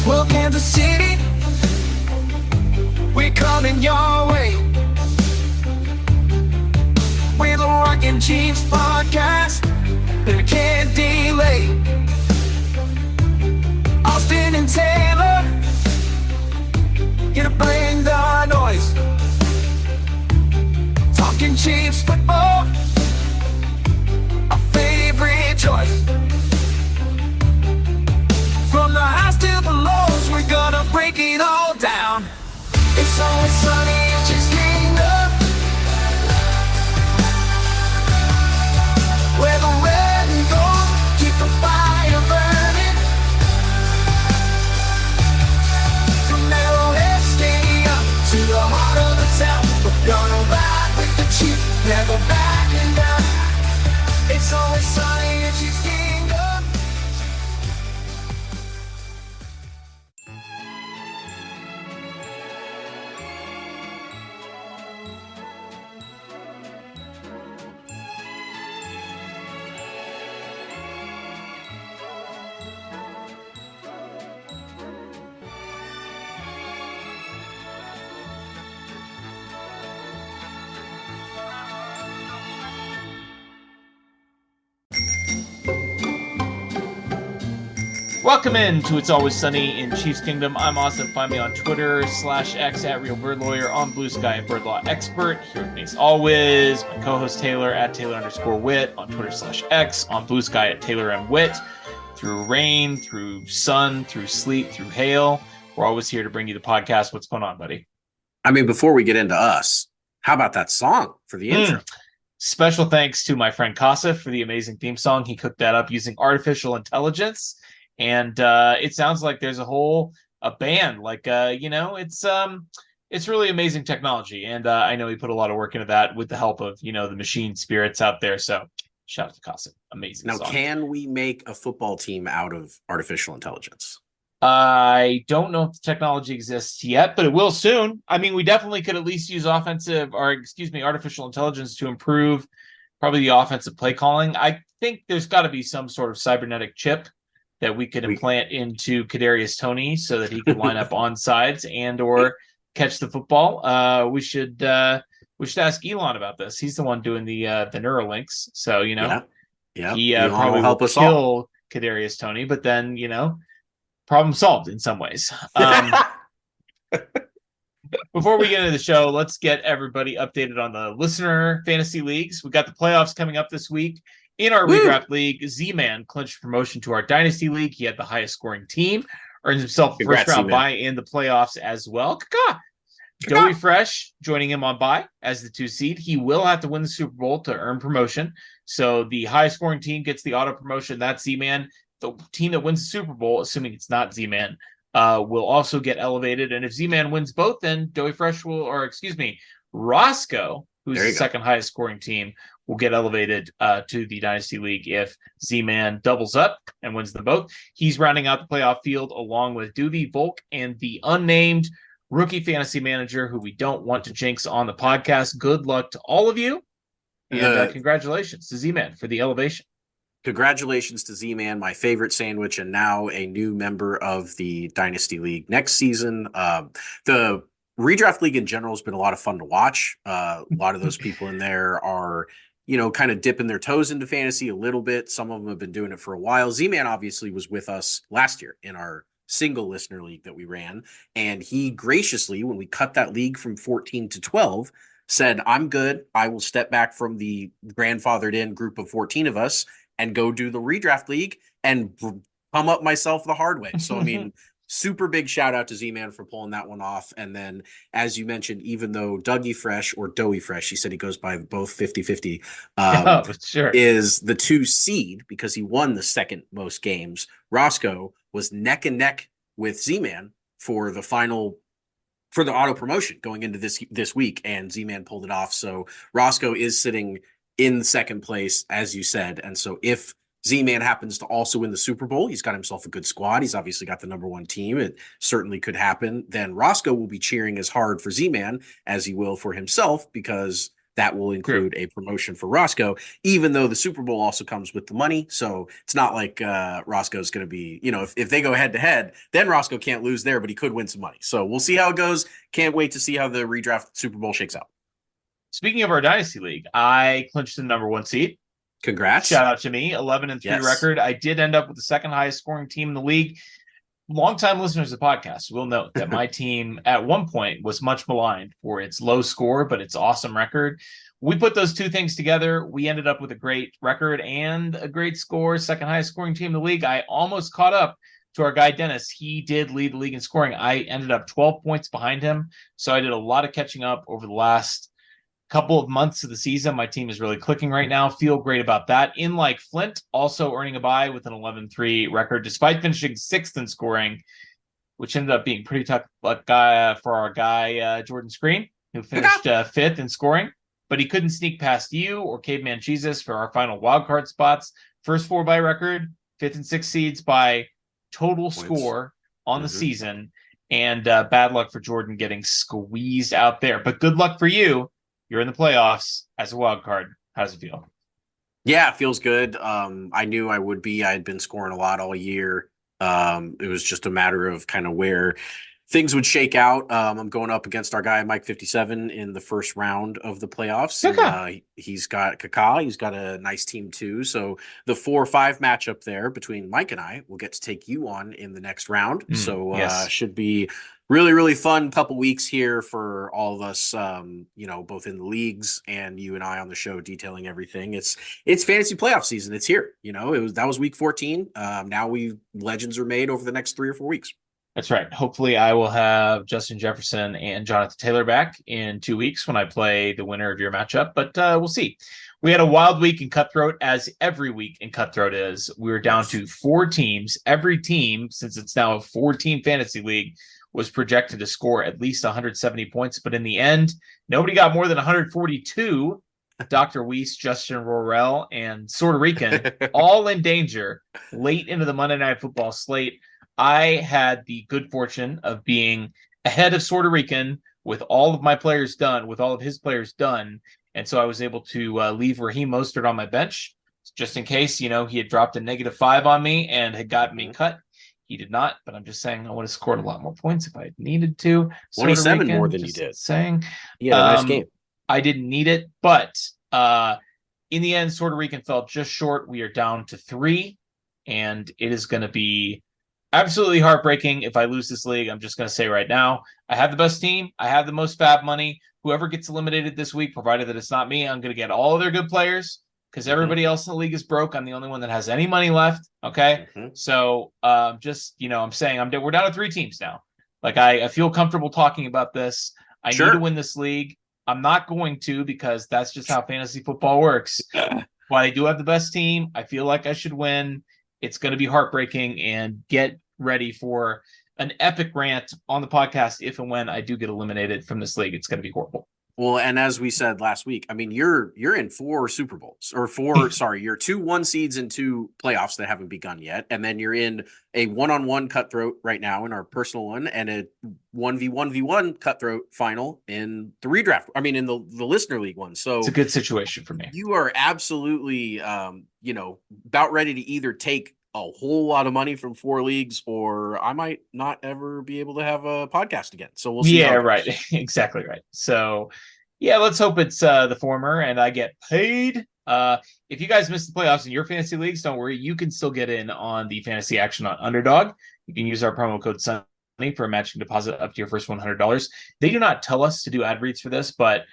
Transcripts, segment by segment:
Well, Kansas City, we're coming your way with a Rockin' Chiefs podcast that can't delay. Austin and Taylor, gonna bring the noise. Talking Chiefs football, our favorite choice. From the highs to the lows, we're gonna break it all down. It's always sunny in Chiefs Kingdom, where the red and gold keep the fire burning. From Arrowhead Stadium to the heart of the town, we're gonna ride with the Chiefs, never backing down. It's always sunny in Chiefs Kingdom. Welcome in to It's Always Sunny in Chiefs Kingdom. I'm Austin. Find me on Twitter/X at Real Bird Lawyer, on Blue Sky at Bird Law Expert. Here with me as always, my co-host Taylor at Taylor_Witt, on Twitter/X, on Blue Sky at Taylor M. Witt. Through rain, through sun, through sleet, through hail, we're always here to bring you the podcast. What's going on, buddy? I mean, before we get into us, how about that song for the intro? Special thanks to my friend Casa for the amazing theme song. He cooked that up using artificial intelligence. And it sounds like there's a band, like it's really amazing technology, and I know he put a lot of work into that with the help of the machine spirits out there. So shout out to Casa, amazing. Now, song. Can we make a football team out of artificial intelligence? I don't know if the technology exists yet, but it will soon. I mean, we definitely could at least use artificial intelligence to improve probably the offensive play calling. I think there's got to be some sort of cybernetic chip that we could implant into Kadarius Toney so that he could line up on sides and or catch the football. We should ask Elon about this. He's the one doing the Neuralinks. So he probably will help us kill Kadarius Toney, but then problem solved in some ways. Before we get into the show, let's get everybody updated on the listener fantasy leagues. We got the playoffs coming up this week. In our redraft league, Z-Man clinched promotion to our dynasty league. He had the highest scoring team, earns himself a first round bye in the playoffs as well. Joey Fresh joining him on bye as the 2 seed. He will have to win the Super Bowl to earn promotion. So the highest scoring team gets the auto promotion. That's Z-Man. The team that wins the Super Bowl, assuming it's not Z-Man, will also get elevated. And if Z-Man wins both, then Roscoe, who's the second highest scoring team, will get elevated to the Dynasty League if Z-Man doubles up and wins them both. He's rounding out the playoff field along with Doobie, Volk, and the unnamed rookie fantasy manager who we don't want to jinx on the podcast. Good luck to all of you. And congratulations to Z-Man for the elevation. Congratulations to Z-Man, my favorite sandwich, and now a new member of the Dynasty League next season. The redraft league in general has been a lot of fun to watch. A lot of those people in there are kind of dipping their toes into fantasy a little bit. Some of them have been doing it for a while. Z-Man obviously was with us last year in our single listener league that we ran. And he graciously, when we cut that league from 14 to 12, said, I'm good. I will step back from the grandfathered in group of 14 of us and go do the redraft league and come up myself the hard way. So, I mean, super big shout out to Z-Man for pulling that one off. And then, as you mentioned, even though Dougie Fresh or Doey Fresh, he said he goes by both 50-50, is the 2 seed because he won the second most games. Roscoe was neck and neck with Z-Man for the auto promotion going into this week, and Z-Man pulled it off. So Roscoe is sitting in second place, as you said. And so if Z-Man happens to also win the Super Bowl, he's got himself a good squad. He's obviously got the number 1 team. It certainly could happen. Then Roscoe will be cheering as hard for Z-Man as he will for himself, because that will include a promotion for Roscoe, even though the Super Bowl also comes with the money. So it's not like Roscoe's going to be, if they go head to head, then Roscoe can't lose there, but he could win some money. So we'll see how it goes. Can't wait to see how the redraft Super Bowl shakes out. Speaking of our Dynasty League, I clinched the number 1 seed. Congrats. Shout out to me, 11-3 record. I did end up with the second highest scoring team in the league. Longtime listeners of the podcast will note that my team at one point was much maligned for its low score, but its awesome record. We put those two things together. We ended up with a great record and a great score, second highest scoring team in the league. I almost caught up to our guy, Dennis. He did lead the league in scoring. I ended up 12 points behind him. So I did a lot of catching up over the last couple of months of the season. My team is really clicking right now. Feel great about that. In like Flint, also earning a bye with an 11-3 record, despite finishing 6th in scoring, which ended up being pretty tough for our guy, Jordan Screen, who finished 5th in scoring. But he couldn't sneak past you or Caveman Jesus for our final wildcard spots. First 4 by record, 5th and 6th seeds by total score on the season. And bad luck for Jordan getting squeezed out there. But good luck for you. You're in the playoffs as a wild card. How does it feel? Yeah, it feels good. I knew I would be. I had been scoring a lot all year. It was just a matter of kind of where things would shake out. I'm going up against our guy, Mike 57, in the first round of the playoffs. And, he's got Kaka. He's got a nice team too. So the 4-5 matchup there between Mike and I will get to take you on in the next round. Should be really, really fun couple weeks here for all of us, both in the leagues and you and I on the show detailing everything. It's fantasy playoff season. It's here. That was week 14. Now legends are made over the next 3 or 4 weeks. That's right. Hopefully I will have Justin Jefferson and Jonathan Taylor back in 2 weeks when I play the winner of your matchup, but we'll see. We had a wild week in Cutthroat, as every week in Cutthroat is. We were down to 4 teams. Every team, since it's now a 4-team fantasy league, was projected to score at least 170 points, but in the end, nobody got more than 142. Dr. Weiss, Justin Rorell, and Puerto Rican, all in danger late into the Monday Night Football slate. I had the good fortune of being ahead of Puerto Rican with all of my players done, with all of his players done. And so I was able to leave Raheem Mostert on my bench just in case, he had dropped a -5 on me and had gotten me cut. He did not, but I'm just saying I would have scored a lot more points if I had needed to. 27 Rican, more than you did. Saying he had a nice game. I didn't need it, but in the end, Puerto Rican fell just short. We are down to 3, and it is going to be absolutely heartbreaking if I lose this league. I'm just going to say right now, I have the best team. I have the most fab money. Whoever gets eliminated this week, provided that it's not me, I'm going to get all of their good players because everybody else in the league is broke. I'm the only one that has any money left. Okay. So I'm saying we're down to 3 teams now. Like I feel comfortable talking about this. I need to win this league. I'm not going to because that's just how fantasy football works. But I do have the best team. I feel like I should win. It's going to be heartbreaking, and get ready for an epic rant on the podcast if and when I do get eliminated from this league. It's going to be horrible. Well, and as we said last week, I mean, you're in 4 Super Bowls or you're 2 1 seeds in 2 playoffs that haven't begun yet. And then you're in a 1-on-1 cutthroat right now in our personal one, and a 1v1v1 cutthroat final in the redraft. I mean, in the listener league one. So it's a good situation for me. You are absolutely, about ready to either take a whole lot of money from 4 leagues, or I might not ever be able to have a podcast again. So we'll see. Yeah, right. Exactly right. So yeah, let's hope it's the former and I get paid. If you guys missed the playoffs in your fantasy leagues, don't worry. You can still get in on the fantasy action on Underdog. You can use our promo code SUNNY for a matching deposit up to your first $100. They do not tell us to do ad reads for this, but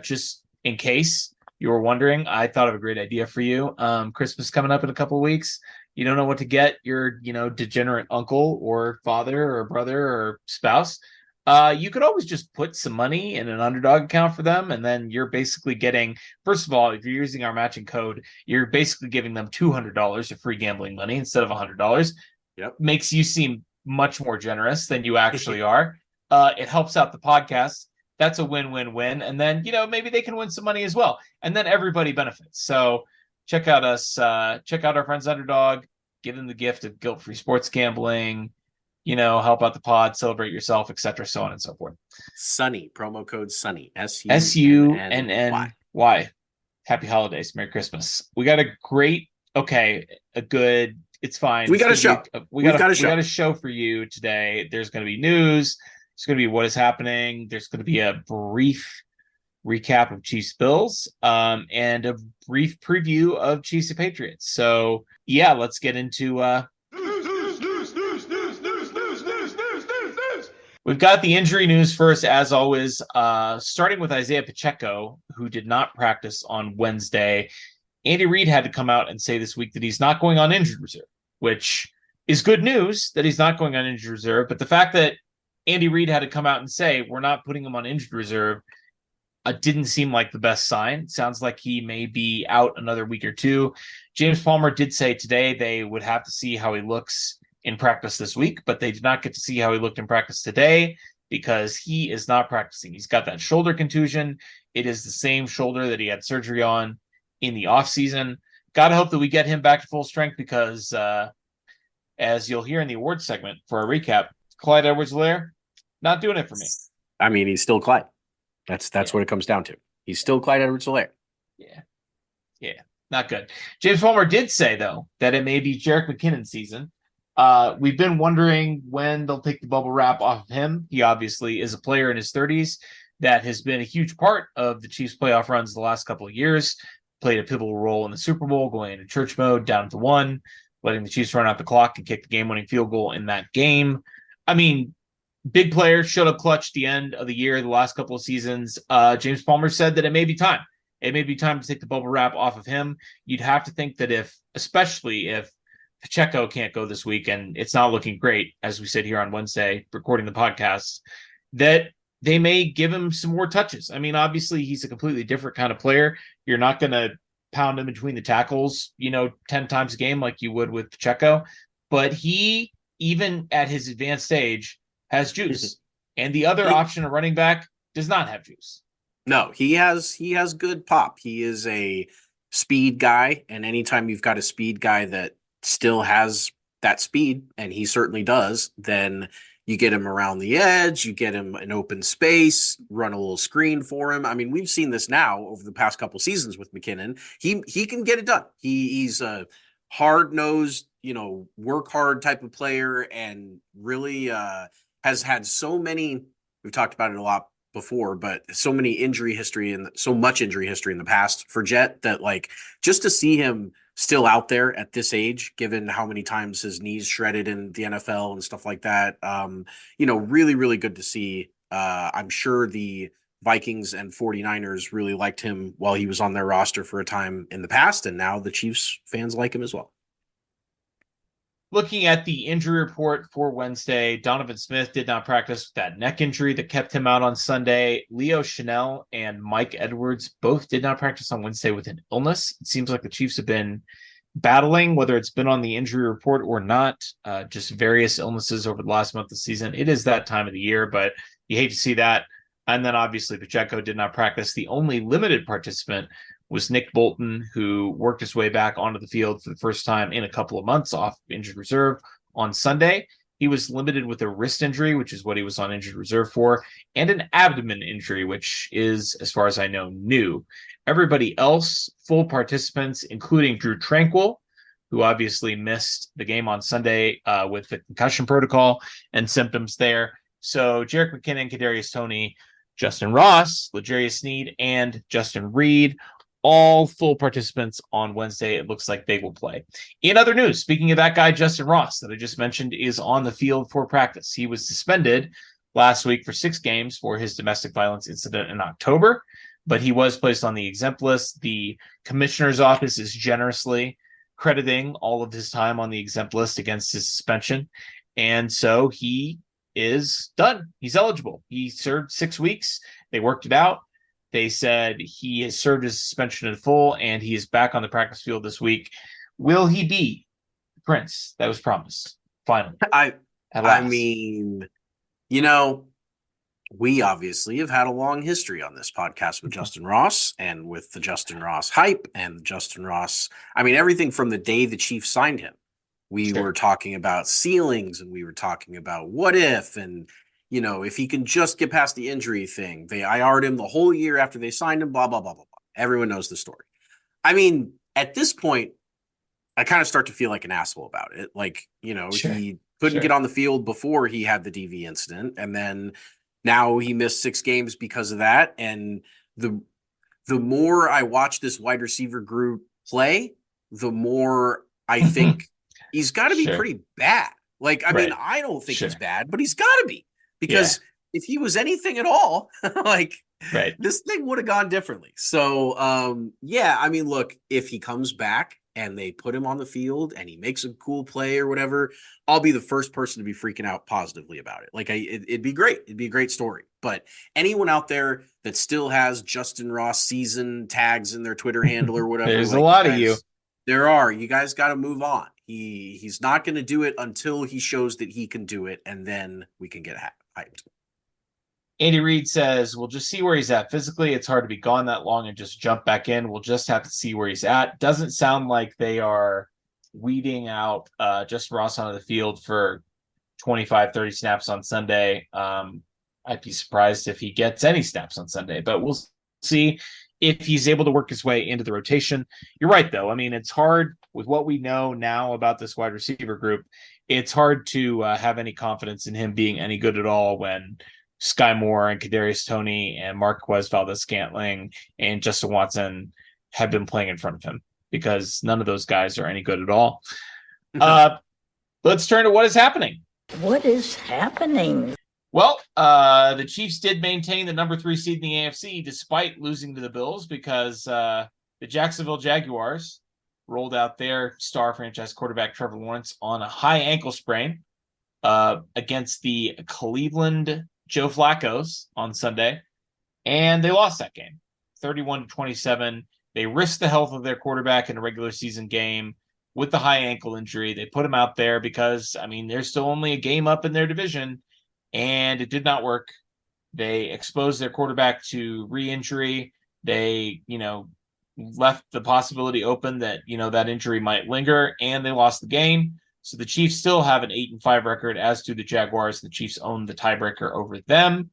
just in case you were wondering, I thought of a great idea for you. Christmas coming up in a couple of weeks. You don't know what to get your, degenerate uncle or father or brother or spouse. You could always just put some money in an Underdog account for them. And then you're basically getting, first of all, if you're using our matching code, you're basically giving them $200 of free gambling money instead of $100. Yep. Makes you seem much more generous than you actually are. It helps out the podcast. That's a win-win-win. And then, maybe they can win some money as well. And then everybody benefits. So check out our friends Underdog, give them the gift of guilt-free sports gambling. help out the pod, celebrate yourself, etc., so on and so forth. Sunny, promo code Sunny, SUNNY. SUNNY. Happy holidays, Merry Christmas. We got a good. It's fine. We got a show. We got a show for you today. There's going to be news. There's going to be what is happening. There's going to be a brief recap of Chiefs Bills, and a brief preview of Chiefs and Patriots. So yeah, let's get into We've got the injury news first, as always, starting with Isaiah Pacheco, who did not practice on Wednesday. Andy Reid had to come out and say this week that he's not going on injured reserve, which is good news that he's not going on injured reserve. But the fact that Andy Reid had to come out and say, we're not putting him on injured reserve, didn't seem like the best sign. Sounds like he may be out another week or two. James Palmer did say today they would have to see how he looks in practice this week, but they did not get to see how he looked in practice today because he is not practicing. He's got that shoulder contusion. It is the same shoulder that he had surgery on in the offseason. Got to hope that we get him back to full strength because, as you'll hear in the awards segment for our recap, Clyde Edwards-Helaire, not doing it for me. I mean, he's still Clyde. That's what it comes down to. He's still Clyde Edwards-Helaire. Yeah, not good. James Palmer did say, though, that it may be Jerick McKinnon season. We've been wondering when they'll take the bubble wrap off of him. He obviously is a player in his 30s that has been a huge part of the Chiefs' playoff runs the last couple of years. Played a pivotal role in the Super Bowl, going into church mode, down to 1, letting the Chiefs run out the clock and kick the game-winning field goal in that game. I mean, big player, showed up clutch the end of the year, the last couple of seasons. James Palmer said that it may be time. It may be time to take the bubble wrap off of him. You'd have to think that especially if Pacheco can't go this week, and it's not looking great, as we said here on Wednesday, recording the podcast, that they may give him some more touches. I mean, obviously, he's a completely different kind of player. You're not going to pound him between the tackles, 10 times a game like you would with Pacheco. But he, even at his advanced age, has juice. And the other option, a running back, does not have juice. No, he has good pop. He is a speed guy, and anytime you've got a speed guy that still has that speed, and he certainly does, then you get him around the edge, you get him an open space, run a little screen for him. I mean, we've seen this now over the past couple seasons with McKinnon. He can get it done. He's a hard-nosed, work hard type of player, and really has had so many, we've talked about it a lot before, but so much injury history in the past for Jet that, like, just to see him still out there at this age, given how many times his knees shredded in the NFL and stuff like that, really, really good to see. I'm sure the Vikings and 49ers really liked him while he was on their roster for a time in the past, and now the Chiefs fans like him as well. Looking at the injury report for Wednesday, Donovan Smith did not practice with that neck injury that kept him out on Sunday. Leo Chanel and Mike Edwards both did not practice on Wednesday with an illness. It seems like the Chiefs have been battling, whether it's been on the injury report or not, just various illnesses over the last month of the season. It is that time of the year, but you hate to see that. And then obviously Pacheco did not practice. The only limited participant was Nick Bolton, who worked his way back onto the field for the first time in a couple of months off injured reserve on Sunday. He was limited with a wrist injury, which is what he was on injured reserve for, and an abdomen injury, which is, as far as I know, new. Everybody else, full participants, including Drew Tranquil, who obviously missed the game on Sunday with the concussion protocol and symptoms there. So Jerick McKinnon, Kadarius Toney, Justin Ross, L'Jarius Sneed, and Justin Reed, all full participants on Wednesday. It looks like they will play. In other news, speaking of that guy, Justin Ross, that I just mentioned, is on the field for practice. He was suspended last week for 6 games for his domestic violence incident in October, but he was placed on the exempt list. The commissioner's office is generously crediting all of his time on the exempt list against his suspension. And so he is done. He's eligible. He served 6 weeks. They worked it out. They said he has served his suspension in full, and he is back on the practice field this week. Will he be the Prince that was promised? Finally. I mean, we obviously have had a long history on this podcast with Justin Ross and with the Justin Ross hype and Justin Ross. I mean, everything from the day the Chiefs signed him We Sure. were talking about ceilings, and we were talking about what if, and if he can just get past the injury thing. They IR'd him the whole year after they signed him, blah, blah, blah, blah, blah. Everyone knows the story. I mean, at this point, I kind of start to feel like an asshole about it. Like, Sure. he couldn't get on the field before he had the DV incident, and then now he missed 6 games because of that. And the more I watch this wide receiver group play, the more I think he's got to be Sure. pretty bad. Like, I mean, Right. I don't think he's Sure. bad, but he's got to be, because if he was anything at all, like, Right. this thing would have gone differently. So, yeah, I mean, look, if he comes back and they put him on the field and he makes a cool play or whatever, I'll be the first person to be freaking out positively about it. Like, it'd be great. It'd be a great story. But anyone out there that still has Justin Ross season tags in their Twitter handle or whatever, There's a like, lot of you. You guys got to move on. He's not going to do it until he shows that he can do it, and then we can get hyped. Andy Reid says, we'll just see where he's at physically. It's hard to be gone that long and just jump back in. We'll just have to see where he's at. Doesn't sound like they are weeding out Justin Ross onto the field for 25, 30 snaps on Sunday. I'd be surprised if he gets any snaps on Sunday, but we'll see if he's able to work his way into the rotation. You're right, though. I mean, it's hard with what we know now about this wide receiver group. It's hard to have any confidence in him being any good at all when Sky Moore and Kadarius Toney and Marquez Valdez-Scantling and Justin Watson have been playing in front of him, because none of those guys are any good at all. Let's turn to what is happening. What is happening? Well, the Chiefs did maintain the number 3 seed in the AFC despite losing to the Bills, because the Jacksonville Jaguars rolled out their star franchise quarterback Trevor Lawrence on a high ankle sprain against the Cleveland Joe Flacco's on Sunday, and they lost that game 31-27. They risked the health of their quarterback in a regular season game with the high ankle injury. They put him out there because, I mean, there's still only a game up in their division, and it did not work. They exposed their quarterback to re-injury. They, left the possibility open that, that injury might linger, and they lost the game. So the Chiefs still have an 8-5 record, as do the Jaguars. The Chiefs own the tiebreaker over them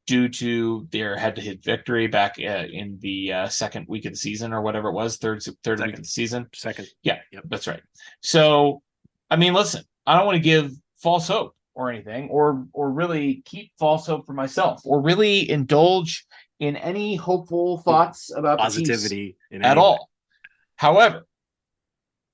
due to their head-to-head victory back in the second week of the season, or whatever it was, third week of the season. Second. Yeah, Yep. That's right. So, I mean, listen, I don't want to give false hope or anything, or really keep false hope for myself, or really indulge in any hopeful thoughts about positivity the Chiefs at all. However,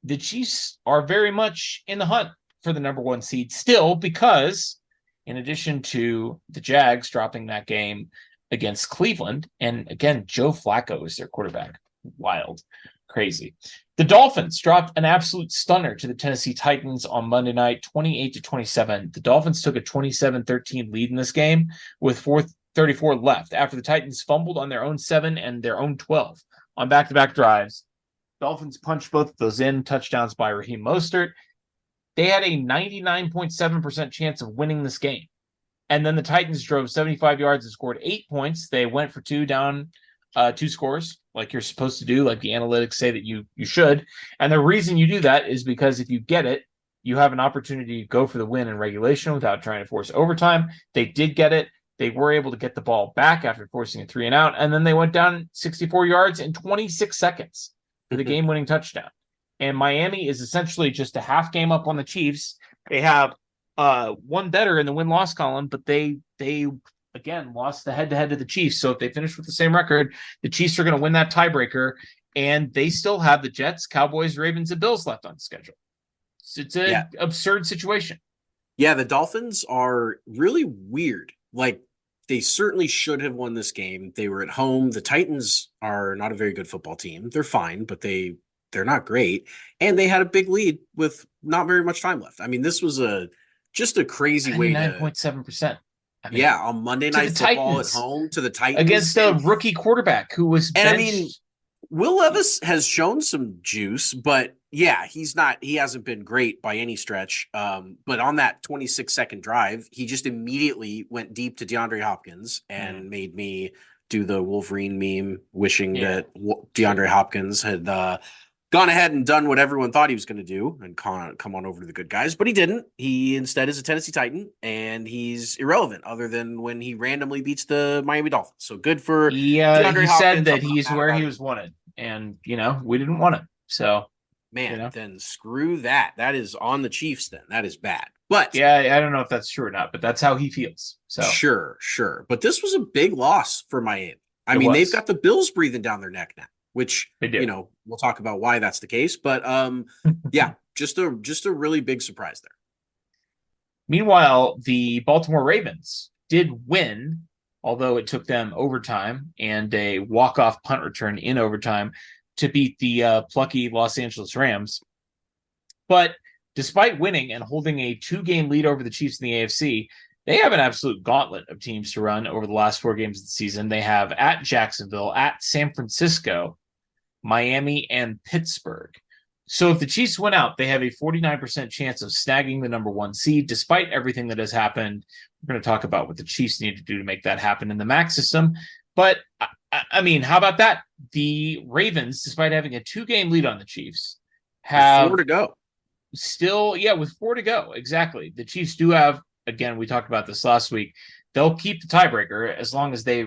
the Chiefs are very much in the hunt for the number 1 seed still, because in addition to the Jags dropping that game against Cleveland, and again, Joe Flacco is their quarterback. Wild. Crazy. The Dolphins dropped an absolute stunner to the Tennessee Titans on Monday night, 28-27. The Dolphins took a 27-13 lead in this game with 4:34 left after the Titans fumbled on their own 7 and their own 12 on back-to-back drives. Dolphins punched both of those in, touchdowns by Raheem Mostert. They had a 99.7% chance of winning this game. And then the Titans drove 75 yards and scored 8 points. They went for 2 down, 2 scores, like you're supposed to do, like the analytics say that you should. And the reason you do that is because if you get it, you have an opportunity to go for the win in regulation without trying to force overtime. They did get it. They were able to get the ball back after forcing a 3 and out. And then they went down 64 yards in 26 seconds for the game-winning touchdown. And Miami is essentially just a half game up on the Chiefs. They have one better in the win-loss column, but they again lost the head-to-head to the Chiefs. So if they finish with the same record, the Chiefs are going to win that tiebreaker, and they still have the Jets, Cowboys, Ravens, and Bills left on the schedule. It's an absurd situation. Yeah, the Dolphins are really weird. Like, they certainly should have won this game. They were at home. The Titans are not a very good football team. They're fine, but they're not great. And they had a big lead with not very much time left. I mean, this was just a crazy way to 9.7%. On Monday Night Football at home to the Titans against a rookie quarterback who was benched. And I mean, Will Levis has shown some juice, but yeah, he hasn't been great by any stretch. But on that 26-second drive, he just immediately went deep to DeAndre Hopkins and made me do the Wolverine meme, wishing that DeAndre Hopkins had gone ahead and done what everyone thought he was going to do and come on over to the good guys, but he didn't. He instead is a Tennessee Titan, and he's irrelevant other than when he randomly beats the Miami Dolphins. So good for DeAndre He Hopkins. said that I'm not he's mad where about he it. was wanted, and we didn't want him. So Man, then screw that. That is on the Chiefs then. That is bad. But yeah, I don't know if that's true or not, but that's how he feels. So sure. But this was a big loss for Miami. I mean, they've got the Bills breathing down their neck now, which they do. We'll talk about why that's the case. But yeah, just a really big surprise there. Meanwhile, the Baltimore Ravens did win, although it took them overtime and a walk-off punt return in overtime to beat the plucky Los Angeles Rams. But despite winning and holding a 2-game lead over the Chiefs in the AFC, they have an absolute gauntlet of teams to run over the last 4 games of the season. They have at Jacksonville, at San Francisco, Miami, and Pittsburgh. So if the Chiefs win out, they have a 49% chance of snagging the number 1 seed, despite everything that has happened. We're going to talk about what the Chiefs need to do to make that happen in the max system. But, I mean, how about that? The Ravens, despite having a 2-game lead on the Chiefs, have 4 to go. Still, with 4 to go. Exactly. The Chiefs do have, again, we talked about this last week, they'll keep the tiebreaker as long as they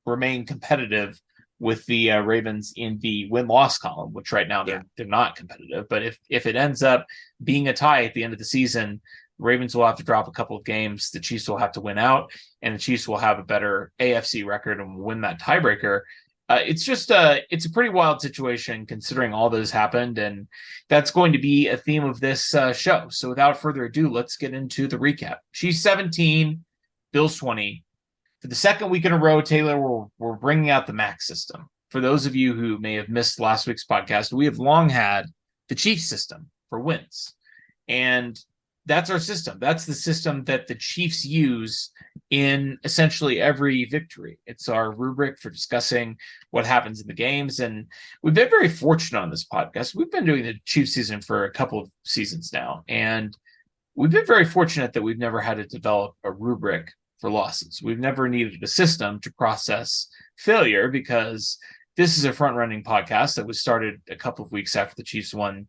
remain competitive with the Ravens in the win-loss column, which right now they're not competitive. But if it ends up being a tie at the end of the season, Ravens will have to drop a couple of games. The Chiefs will have to win out, and the Chiefs will have a better AFC record and win that tiebreaker. It's a pretty wild situation considering all that has happened, and that's going to be a theme of this show. So without further ado, let's get into the recap. Chiefs 17, Bills 20. For the second week in a row, Taylor, we're bringing out the max system. For those of you who may have missed last week's podcast, we have long had the Chiefs system for wins. And that's our system. That's the system that the Chiefs use in essentially every victory. It's our rubric for discussing what happens in the games. And we've been very fortunate on this podcast. We've been doing the Chiefs season for a couple of seasons now. And we've been very fortunate that we've never had to develop a rubric for losses. We've never needed a system to process failure because this is a front-running podcast that was started a couple of weeks after the Chiefs won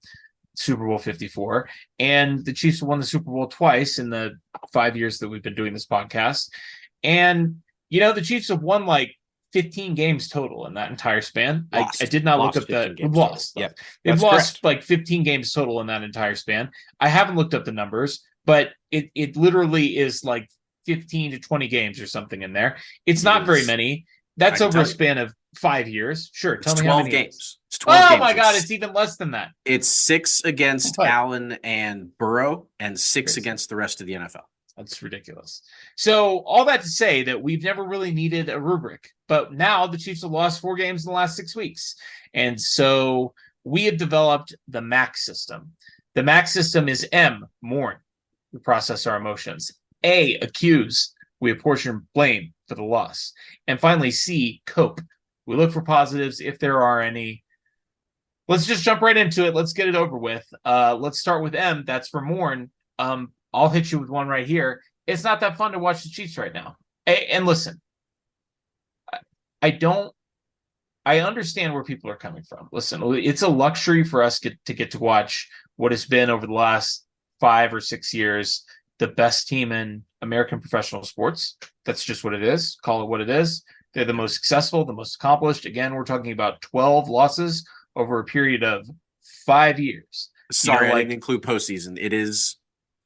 Super Bowl 54, and the Chiefs won the Super Bowl twice in the 5 years that we've been doing this podcast. And the Chiefs have won like 15 games total in that entire span. I did not look up we've lost. Yep. They've lost like 15 games total in that entire span. I haven't looked up the numbers, but it literally is like 15 to 20 games or something in there. It's not very many. That's over a span of 5 years. Sure. Tell me how many games. It's 12 games. Oh my God, it's even less than that. It's 6 against Allen and Burrow and 6 against the rest of the NFL. That's ridiculous. So all that to say that we've never really needed a rubric, but now the Chiefs have lost 4 games in the last 6 weeks. And so we have developed the max system. The max system is M, mourn. We process our emotions. A, accuse. We apportion blame for the loss. And finally, C, cope. We look for positives if there are any. Let's just jump right into it. Let's get it over with. Let's start with M. That's for mourn. I'll hit you with one right here. It's not that fun to watch the Chiefs right now. And listen, I understand where people are coming from. Listen, it's a luxury for us to get to watch what has been over the last 5 or 6 years the best team in American professional sports. That's just what it is. Call it what it is. They're the most successful, the most accomplished. Again, we're talking about 12 losses over a period of 5 years. Sorry, I didn't include postseason. It is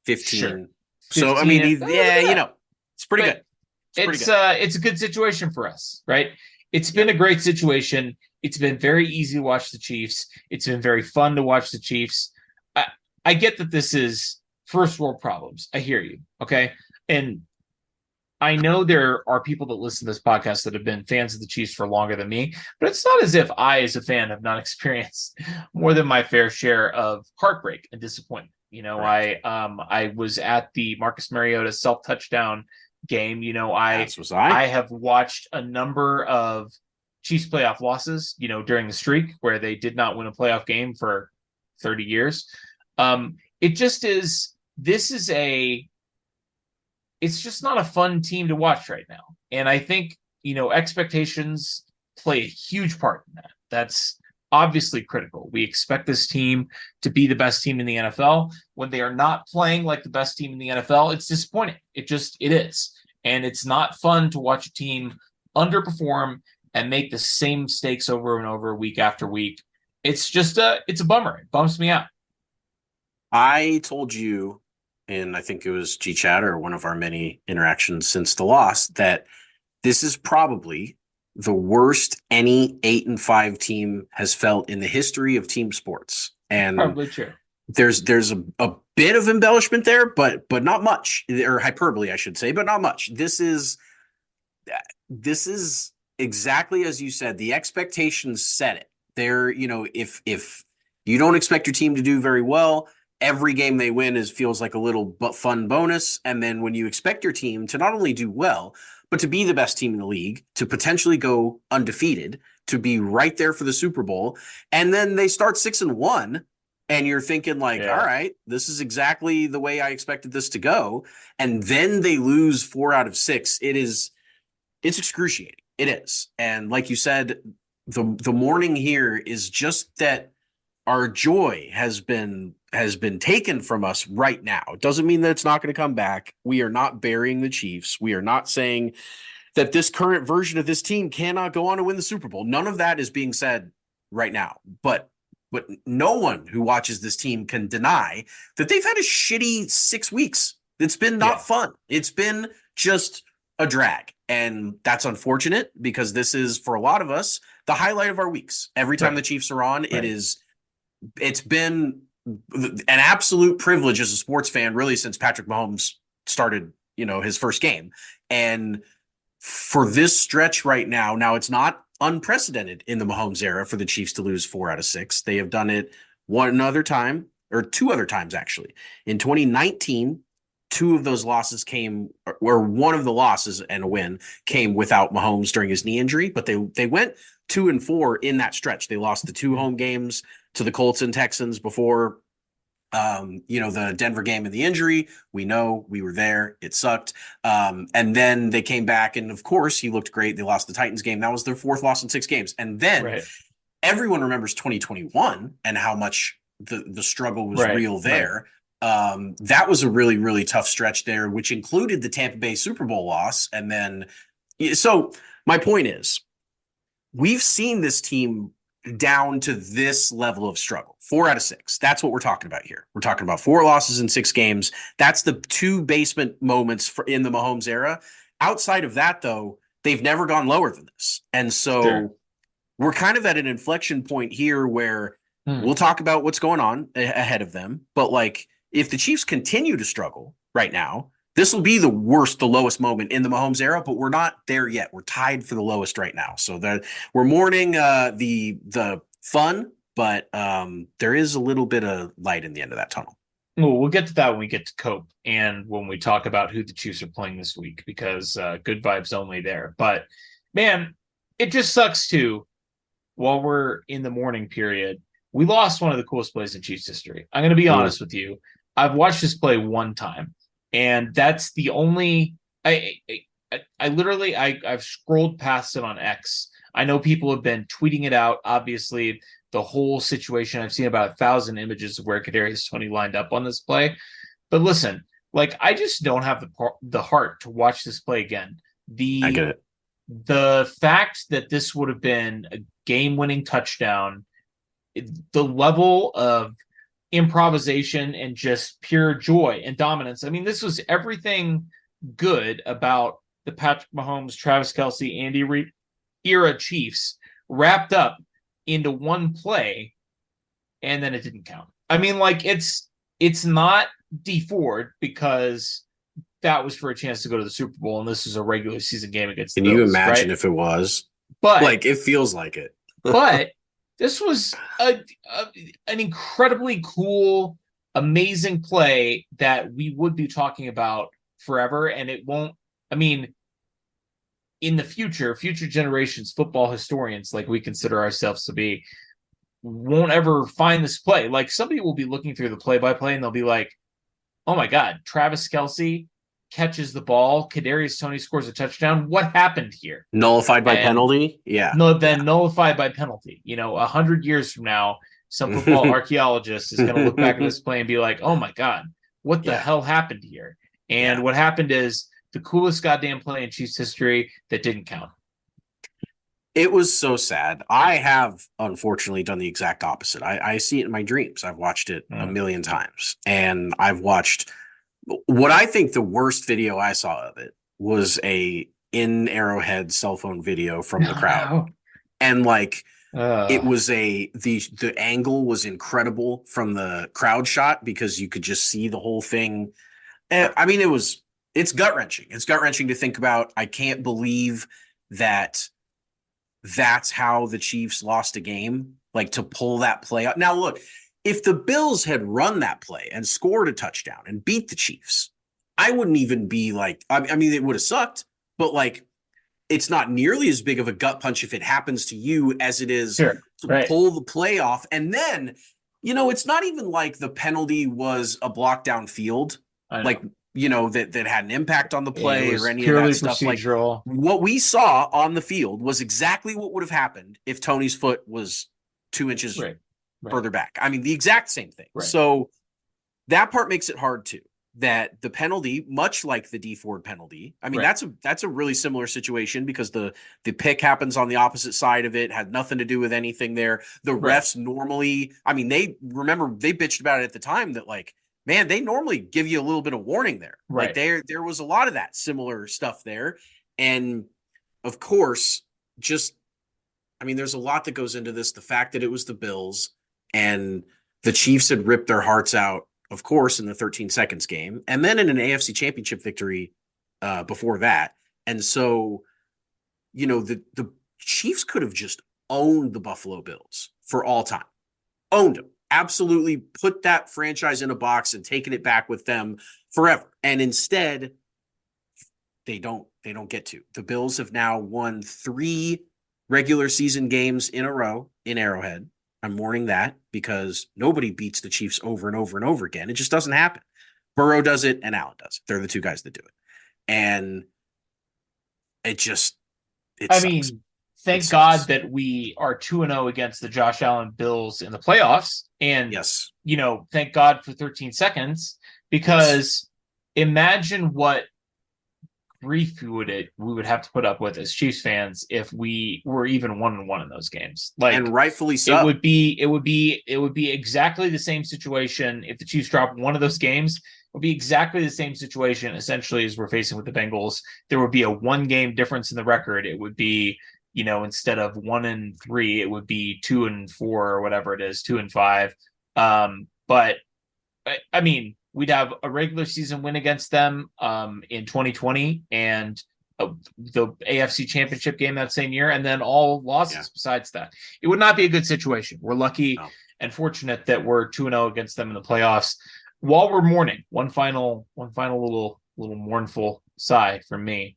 15. Sure. So, 15, I mean, it's pretty good. It's a good situation for us, right? It's been a great situation. It's been very easy to watch the Chiefs. It's been very fun to watch the Chiefs. I get that this is first world problems. I hear you. Okay. And I know there are people that listen to this podcast that have been fans of the Chiefs for longer than me, but it's not as if I, as a fan, have not experienced more than my fair share of heartbreak and disappointment. Right. I was at the Marcus Mariota self-touchdown game. I have watched a number of Chiefs playoff losses, during the streak where they did not win a playoff game for 30 years. It just is. It's just not a fun team to watch right now. And I think, expectations play a huge part in that. obviously critical. We expect this team to be the best team in the NFL. When they are not playing like the best team in the NFL, it's disappointing. It is. And it's not fun to watch a team underperform and make the same mistakes over and over week after week. It's a bummer. It bumps me out. I told you, and I think it was G Chat or one of our many interactions since the loss, that this is probably the worst any 8-5 team has felt in the history of team sports. And Probably true. there's a bit of embellishment there, but not much, or hyperbole, I should say, but not much. This is exactly as you said. The expectations set it. There, if you don't expect your team to do very well, every game they win feels like a little but fun bonus. And then when you expect your team to not only do well, but to be the best team in the league, to potentially go undefeated, to be right there for the Super Bowl, and then they start 6-1, and you're thinking like, all right, this is exactly the way I expected this to go. And then they lose 4 out of 6. It's excruciating. It is. And like you said, the morning here is just that our joy has been taken from us right now. It doesn't mean that it's not going to come back. We are not burying the Chiefs. We are not saying that this current version of this team cannot go on to win the Super Bowl. None of that is being said right now. But no one who watches this team can deny that they've had a shitty 6 weeks. It's been not fun. It's been just a drag. And that's unfortunate because this is, for a lot of us, the highlight of our weeks. Every time the Chiefs are on, it's been an absolute privilege as a sports fan, really, since Patrick Mahomes started, his first game. And for this stretch right now it's not unprecedented in the Mahomes era for the Chiefs to lose 4 out of 6. They have done it one other time, or 2 other times, actually. In 2019, 2 of those losses came, or one of the losses and a win came without Mahomes during his knee injury, but they went 2-4 in that stretch. They lost the 2 home games to the Colts and Texans before, the Denver game and the injury. We know, we were there. It sucked. And then they came back, and of course he looked great. They lost the Titans game. That was their 4th loss in 6 games. And then everyone remembers 2021 and how much the struggle was real there. That was a really, really tough stretch there, which included the Tampa Bay Super Bowl loss. And then, so my point is, we've seen this team down to this level of struggle. 4 out of 6. That's what we're talking about here. We're talking about 4 losses in 6 games. That's the 2 basement moments in the Mahomes era. Outside of that, though, they've never gone lower than this. And so we're kind of at an inflection point here where we'll talk about what's going on ahead of them. But like, if the Chiefs continue to struggle right now, this will be the lowest moment in the Mahomes era, but we're not there yet. We're tied for the lowest right now. So we're mourning the fun, but there is a little bit of light in the end of that tunnel. Well, we'll get to that when we get to Cope and when we talk about who the Chiefs are playing this week, because good vibes only there. But man, it just sucks too. While we're in the mourning period, we lost one of the coolest plays in Chiefs history. I'm going to be honest with you. I've watched this play one time. And that's the only I've scrolled past it on X. I know people have been tweeting it out. Obviously, the whole situation. I've seen about 1,000 images of where Kadarius Toney lined up on this play. But listen, like, I just don't have the heart to watch this play again. I get it. The fact that this would have been a game-winning touchdown, the level of improvisation and just pure joy and dominance. I mean, this was everything good about the Patrick Mahomes, Travis Kelce, Andy Reid era Chiefs wrapped up into one play, and then it didn't count. I mean, like, it's not Dee Ford, because that was for a chance to go to the Super Bowl, and this is a regular season game against the Can you Bills, imagine right? if it was? But like, it feels like it. but this was an incredibly cool, amazing play that we would be talking about forever. And it won't, I mean, in the future generations, football historians, like we consider ourselves to be, won't ever find this play. Like, somebody will be looking through the play-by-play and they'll be like, oh my God, Travis Kelce catches the ball. Kadarius Toney scores a touchdown. What happened here? Nullified by And penalty. Yeah. nullified by penalty. 100 years from now, some football archaeologist is going to look back at this play and be like, "Oh my God, what the hell happened here?" And what happened is the coolest goddamn play in Chiefs history that didn't count. It was so sad. I have unfortunately done the exact opposite. I see it in my dreams. I've watched it a million times, and I've watched what I think the worst video I saw of it was a in Arrowhead cell phone video from the crowd. And like it was the angle was incredible from the crowd shot because you could just see the whole thing. I mean, it's gut-wrenching. It's gut-wrenching to think about. I can't believe that that's how the Chiefs lost a game, like to pull that play out. Now, look, if the Bills had run that play and scored a touchdown and beat the Chiefs, I wouldn't even be like, I mean, it would have sucked, but like, it's not nearly as big of a gut punch if it happens to you as it is to pull the play off. And then, it's not even like the penalty was a block down field, like, that had an impact on the play or any of that stuff. Procedural. Like what we saw on the field was exactly what would have happened if Tony's foot was 2 inches further back. I mean, the exact same thing. Right. So that part makes it hard too. That the penalty, much like the D Ford penalty, I mean, that's a really similar situation because the pick happens on the opposite side of it, had nothing to do with anything there. The refs normally, I mean, they bitched about it at the time that like, man, they normally give you a little bit of warning there. Like there was a lot of that similar stuff there. And of course, there's a lot that goes into this. The fact that it was the Bills and the Chiefs had ripped their hearts out, of course, in the 13 seconds game, and then in an AFC championship victory before that. And so, the Chiefs could have just owned the Buffalo Bills for all time. Owned them. Absolutely put that franchise in a box and taken it back with them forever. And instead, they don't get to. The Bills have now won 3 regular season games in a row in Arrowhead. I'm mourning that because nobody beats the Chiefs over and over and over again. It just doesn't happen. Burrow does it and Allen does it. They're the 2 guys that do it. And it sucks. Thank God that we are 2-0 against the Josh Allen Bills in the playoffs. And, thank God for 13 seconds because imagine what grief we would have to put up with as Chiefs fans if we were even 1-1 in those games. Like, and rightfully so. It would be exactly the same situation if the Chiefs dropped one of those games. It would be exactly the same situation essentially as we're facing with the Bengals. There would be a 1-game difference in the record. It would be, instead of 1-3, it would be 2-4 or whatever it is, 2-5. But I mean, we'd have a regular season win against them in 2020 and the AFC Championship game that same year, and then all losses besides that. It would not be a good situation. We're lucky and fortunate that we're 2-0 against them in the playoffs. While we're mourning, one final little mournful sigh from me.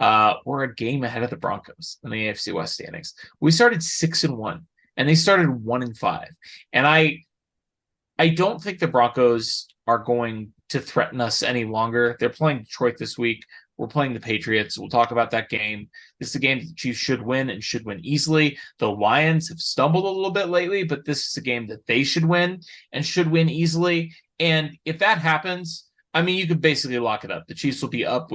We're a game ahead of the Broncos in the AFC West standings. We started 6-1, and they started 1-5. And I don't think the Broncos are going to threaten us any longer. They're playing Detroit this week. We're playing the Patriots. We'll talk about that game. This is a game that the Chiefs should win and should win easily. The Lions have stumbled a little bit lately, but this is a game that they should win and should win easily. And if that happens, I mean, you could basically lock it up. The Chiefs will be up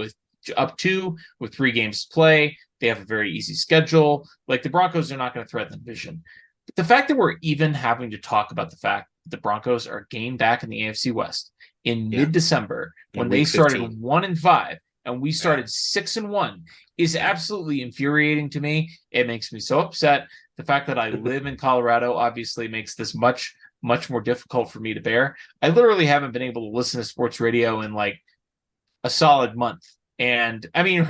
2 with 3 games to play. They have a very easy schedule. Like, the Broncos are not going to threaten the division. But the fact that we're even having to talk about the fact that the Broncos are a game back in the AFC West in mid-December when they started 1-5 and we started 6-1 is absolutely infuriating to me. It makes me so upset. The fact that I live in Colorado obviously makes this much more difficult for me to bear. I literally haven't been able to listen to sports radio in like a solid month. And I mean,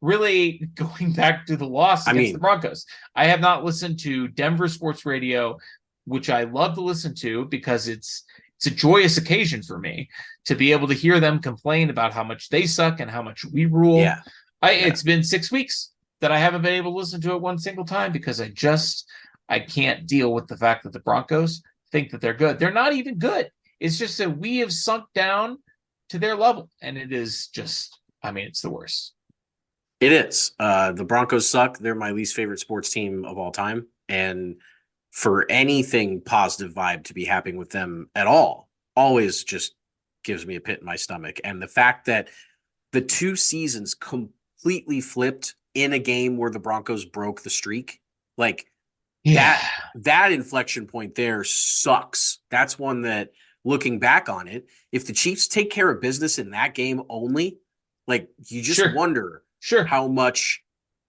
really going back to the loss against the Broncos, I have not listened to Denver sports radio, which I love to listen to because it's a joyous occasion for me to be able to hear them complain about how much they suck and how much we rule. It's been 6 weeks that I haven't been able to listen to it one single time because I can't deal with the fact that the Broncos think that they're good. They're not even good. It's just that we have sunk down to their level. And it is just, I mean, it's the worst. It is. The Broncos suck. They're my least favorite sports team of all time. And for anything positive vibe to be happening with them at all, always just gives me a pit in my stomach. And the fact that the 2 seasons completely flipped in a game where the Broncos broke the streak, like that inflection point there sucks. That's one that, looking back on it, if the Chiefs take care of business in that game only, like, you just wonder how much,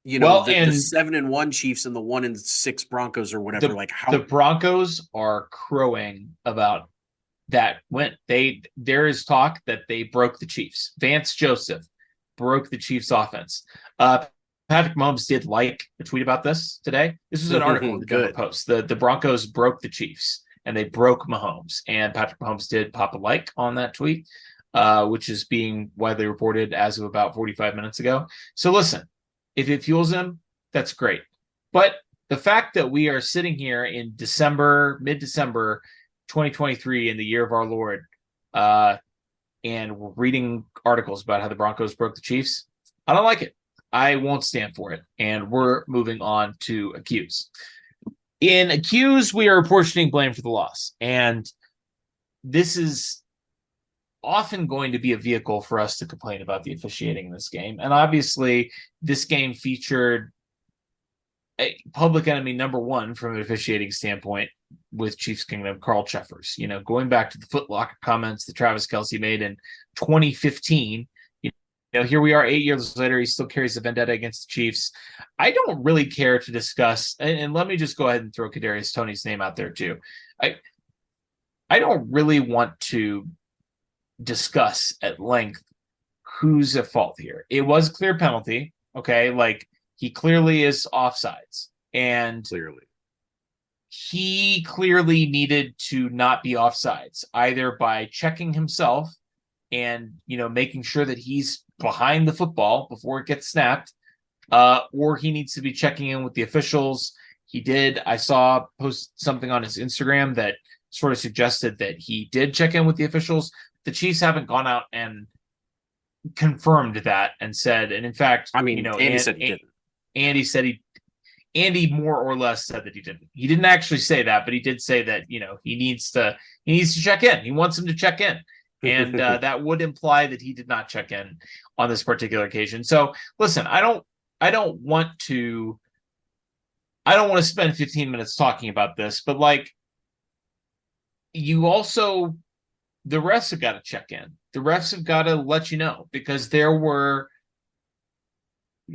you know, the 7-1 Chiefs and the 1-6 Broncos or whatever, like how the Broncos are crowing about that win. There is talk that they broke the Chiefs. Vance Joseph broke the Chiefs offense. Patrick Mahomes did like a tweet about this today. This was an article in the Denver Post. The Broncos broke the Chiefs and they broke Mahomes. And Patrick Mahomes did pop a like on that tweet, which is being widely reported as of about 45 minutes ago. So listen, if it fuels him, that's great. But the fact that we are sitting here in mid-December 2023 in the year of our Lord, and we're reading articles about how the Broncos broke the Chiefs, I don't like it. I won't stand for it. And we're moving on to accuse. In accuse, we are apportioning blame for the loss. And this is often going to be a vehicle for us to complain about the officiating in this game. And obviously, this game featured a public enemy number one from an officiating standpoint with Chiefs Kingdom, Carl Cheffers. You know, going back to the Foot Locker comments that Travis Kelce made in 2015, you know, here we are 8 years later, he still carries a vendetta against the Chiefs. I don't really care to discuss, and let me just go ahead and throw Kadarius Toney's name out there too. I don't really want to discuss at length who's at fault here. It was a clear penalty, okay? Like, he clearly is offsides. And he clearly needed to not be offsides, either by checking himself and, you know, making sure that he's behind the football before it gets snapped, or he needs to be checking in with the officials. He did. I saw post something on his Instagram that sort of suggested that he did check in with the officials. The Chiefs haven't gone out and confirmed that and said, and in fact, I mean, you know, Andy said he didn't. Andy more or less said that he didn't. He didn't actually say that, but he did say that, you know, he needs to check in. He wants him to check in. And that would imply that he did not check in on this particular occasion. So listen, I don't want to spend 15 minutes talking about this, but like, you also, the refs have got to check in. The refs have got to let you know, because there were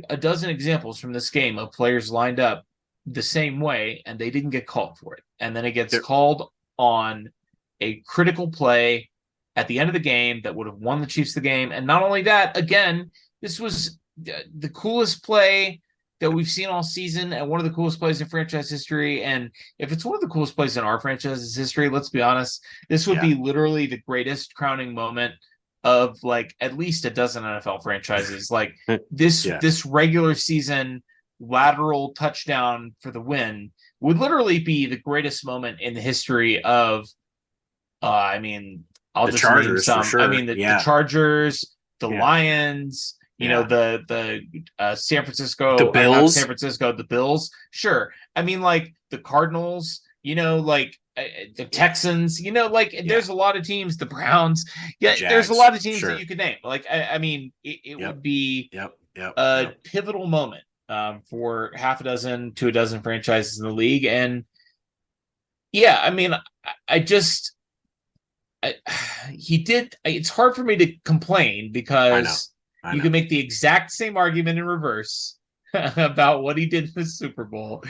a dozen examples from this game of players lined up the same way and they didn't get called for it. And then it gets called on a critical play at the end of the game that would have won the Chiefs the game. And not only that, again, this was the coolest play that we've seen all season and one of the coolest plays in franchise history. And if it's one of the coolest plays in our franchise's history, let's be honest, this would be literally the greatest crowning moment of like at least a dozen NFL franchises. Like this regular season lateral touchdown for the win would literally be the greatest moment in the history of, I mean, I'll the just Chargers, name some. for sure. I mean, the Chargers, the Lions, you know, the San Francisco, the Bills, the Bills. Sure. I mean, like the Cardinals, you know, like the Texans, you know, like there's a lot of teams, the Browns. Yeah, Jags, there's a lot of teams that you could name. Like, I mean, it would be a pivotal moment for half a dozen to a dozen franchises in the league. And yeah, I mean, he did. It's hard for me to complain because I know. You can make the exact same argument in reverse about what he did in the Super Bowl.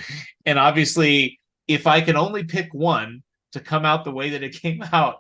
And obviously, if I can only pick one to come out the way that it came out,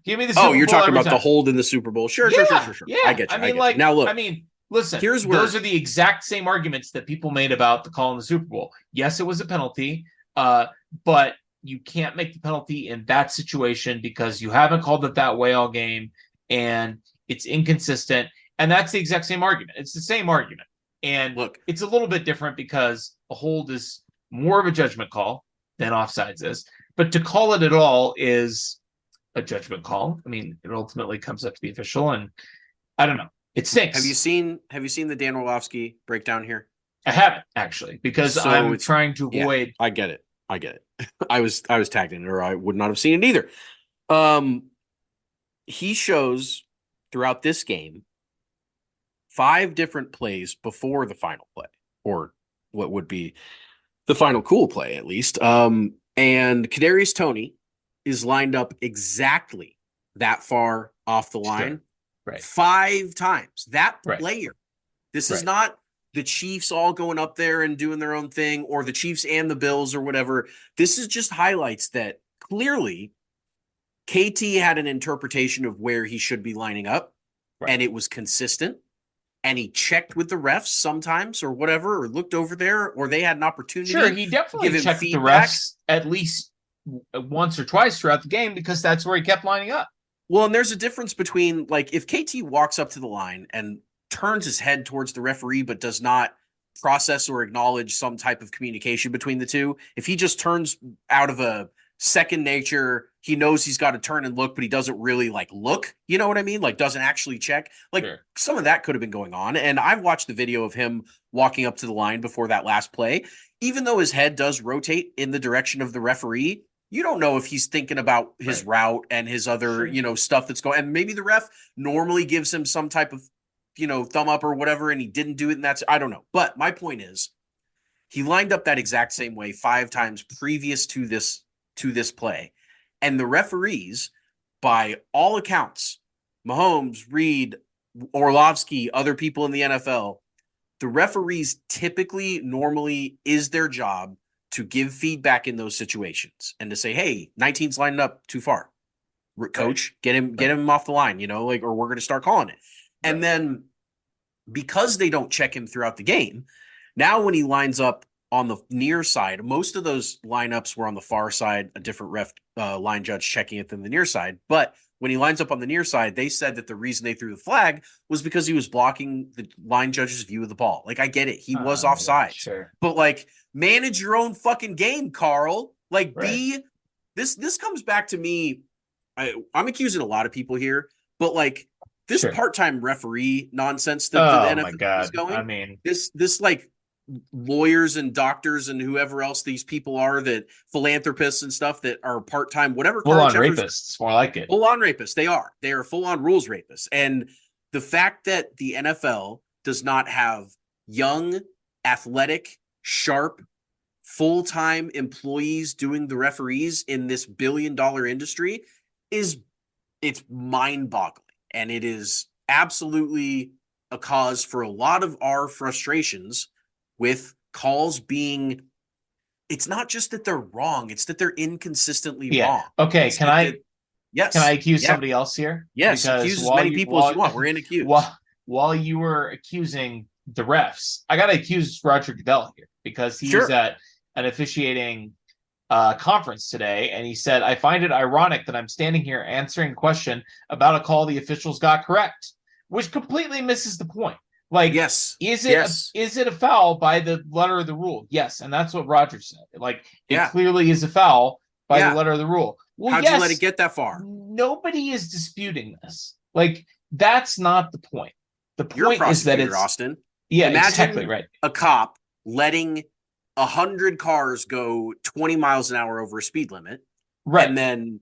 give me the Super Bowl. Oh, you're talking about the hold in the Super Bowl. Sure. Yeah. I get you. I mean, now look. I mean, listen, those are the exact same arguments that people made about the call in the Super Bowl. Yes, it was a penalty, but you can't make the penalty in that situation because you haven't called it that way all game, and it's inconsistent. And that's the exact same argument. It's the same argument. And look, it's a little bit different because a hold is more of a judgment call than offsides is. But to call it at all is a judgment call. I mean, it ultimately comes up to the official, and I don't know. It stinks. Have you seen the Dan Orlovsky breakdown here? I haven't actually, because So I'm it's- trying to avoid. I get it. I was tagged in it, or I would not have seen it either. He shows throughout this game 5 different plays before the final play, or what would be the final cool play, at least. And Kadarius Toney is lined up exactly that far off the line, Sure. Right. 5 times. That Right. player. This is Right. not the Chiefs all going up there and doing their own thing, or the Chiefs and the Bills or whatever. This is just highlights that clearly KT had an interpretation of where he should be lining up, Right. and it was consistent. And he checked with the refs sometimes or whatever, or looked over there, or they had an opportunity. Sure, he definitely give him checked the feedback. refs at least once or twice throughout the game, because that's where he kept lining up. Well, and there's a difference between, like, if KT walks up to the line and turns his head towards the referee but does not process or acknowledge some type of communication between the two, if he just turns out of a second nature, he knows he's got to turn and look, but he doesn't really like look, you know what I mean? Like, doesn't actually check. Like, Sure. some of that could have been going on. And I've watched the video of him walking up to the line before that last play. Even though his head does rotate in the direction of the referee, you don't know if he's thinking about his route and his other, Sure. stuff that's going. And maybe the ref normally gives him some type of, thumb up or whatever, and he didn't do it. And I don't know. But my point is, he lined up that exact same way 5 times previous to this play. And the referees, by all accounts, Mahomes, Reed, Orlovsky, other people in the NFL, the referees typically, normally, is their job to give feedback in those situations and to say, hey, 19's lining up too far. Coach, get him off the line, or we're going to start calling it. And Right. then because they don't check him throughout the game, now when he lines up on the near side, most of those lineups were on the far side, a different ref line judge checking it than the near side. But when he lines up on the near side, they said that the reason they threw the flag was because he was blocking the line judge's view of the ball. Like, I get it. He was offside. Sure. But, like, manage your own fucking game, Carl. Like, Right. this comes back to me. I'm accusing a lot of people here, but, like, this Sure. part-time referee nonsense that Oh the my NFL God. is going. I mean, This like lawyers and doctors and whoever else these people are, that philanthropists and stuff that are part-time, whatever. full-on Carl Jeffers- rapists, more like it. Full-on rapists. They are full-on rules rapists. And the fact that the NFL does not have young, athletic, sharp, full-time employees doing the referees in this billion-dollar industry it's mind-boggling. And it is absolutely a cause for a lot of our frustrations with calls being, it's not just that they're wrong, it's that they're inconsistently wrong. Okay. It's Can that I they- yes. can I accuse Yeah. somebody else here? Yes, Because accuse as while many people as you want. We're in accused. While you were accusing the refs, I got to accuse Roger Goodell here, because he was Sure. at an officiating conference today, and he said, "I find it ironic that I'm standing here answering a question about a call the officials got correct," which completely misses the point. Like, Yes. is it Yes. is it a foul by the letter of the rule? Yes, and that's what Roger said. Like, it Yeah. clearly is a foul by Yeah. the letter of the rule. Well, How'd yes, you let it get that far? nobody is disputing this. Like, that's not the point. The You're a point is that prosecutor, it's Austin. yeah, Imagine exactly right. a cop letting 100 cars go 20 miles an hour over a speed limit. Right. And then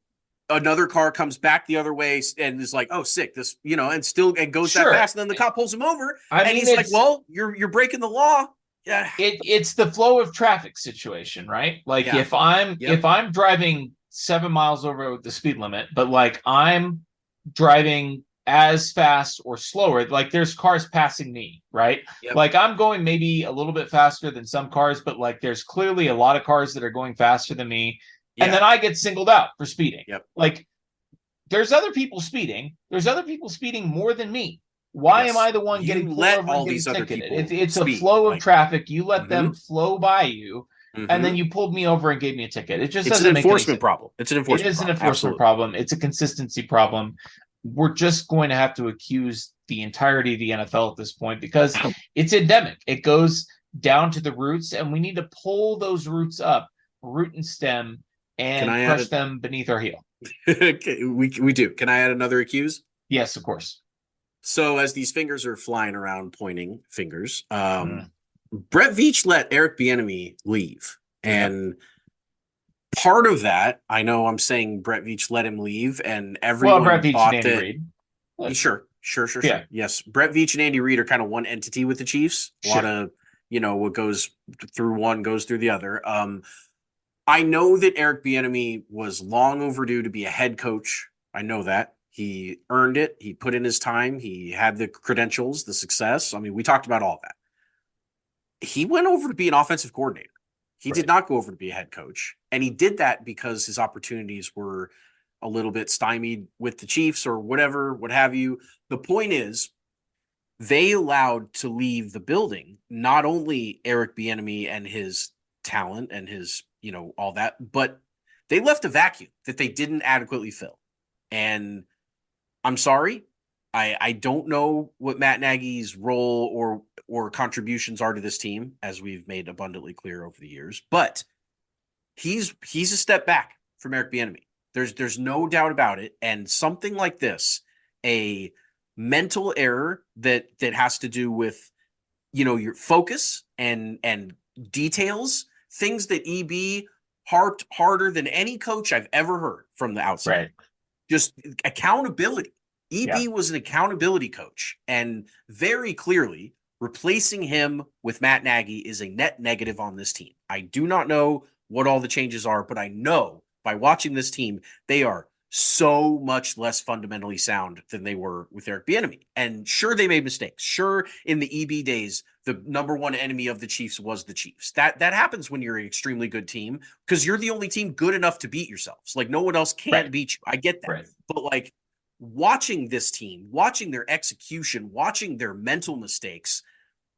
another car comes back the other way and is like, oh, sick, this, and goes Sure. that fast. And then the cop pulls him over. I And mean, he's like, it's- well, you're breaking the law. Yeah. it's the flow of traffic situation, right? Like, Yeah. if I'm Yep. driving 7 miles over the speed limit, but like I'm driving as fast or slower, like there's cars passing me, right? Yep. Like, I'm going maybe a little bit faster than some cars, but like there's clearly a lot of cars that are going faster than me. Yeah. And then I get singled out for speeding. Yep. Like, there's other people speeding. There's other people speeding more than me. Why Yes. am I the one You getting pulled let over all and getting these other ticketed? people It's a speed, flow of like- traffic. You let them flow by you, and Mhm. then you pulled me over and gave me a ticket. It just It's doesn't an make any enforcement sense. problem. It's an It enforcement is an problem. enforcement Absolutely. problem. It's a consistency problem. We're just going to have to accuse the entirety of the NFL at this point, because it's endemic. It goes down to the roots, and we need to pull those roots up, root and stem, and Can I crush add them beneath our heel. Okay, we do. Can I add another accuse? Yes, of course. So as these fingers are flying around, pointing fingers, Mm. Brett Veach let Eric Bieniemy leave, Yep. and part of that, I know I'm saying Brett Veach let him leave, and Well, Brett everyone Veach and thought Andy that. Reid. Sure. Yeah, Yes, Brett Veach and Andy Reid are kind of one entity with the Chiefs. A lot sure. of what goes through one goes through the other. I know that Eric Bieniemy was long overdue to be a head coach. I know that. He earned it. He put in his time. He had the credentials, the success. I mean, we talked about all that. He went over to be an offensive coordinator. He did Right. not go over to be a head coach. And he did that because his opportunities were a little bit stymied with the Chiefs or whatever, what have you. The point is, they allowed to leave the building not only Eric Bieniemy and his talent and his, all that, but they left a vacuum that they didn't adequately fill. And I'm sorry, I don't know what Matt Nagy's role or contributions are to this team, as we've made abundantly clear over the years, but he's a step back from Eric Bieniemy. There's no doubt about it. And something like this, a mental error that has to do with your focus and details, things that EB harped harder than any coach I've ever heard from the outside. Right. Just accountability. EB Yeah. was an accountability coach, and very clearly replacing him with Matt Nagy is a net negative on this team. I do not know what all the changes are, but I know by watching this team, they are so much less fundamentally sound than they were with Eric Bieniemy. And sure, they made mistakes. Sure, in the EB days, the number one enemy of the Chiefs was the Chiefs. That happens when you're an extremely good team because you're the only team good enough to beat yourselves. Like no one else can Right. beat you. I get that. Right. But like watching this team, watching their execution, watching their mental mistakes,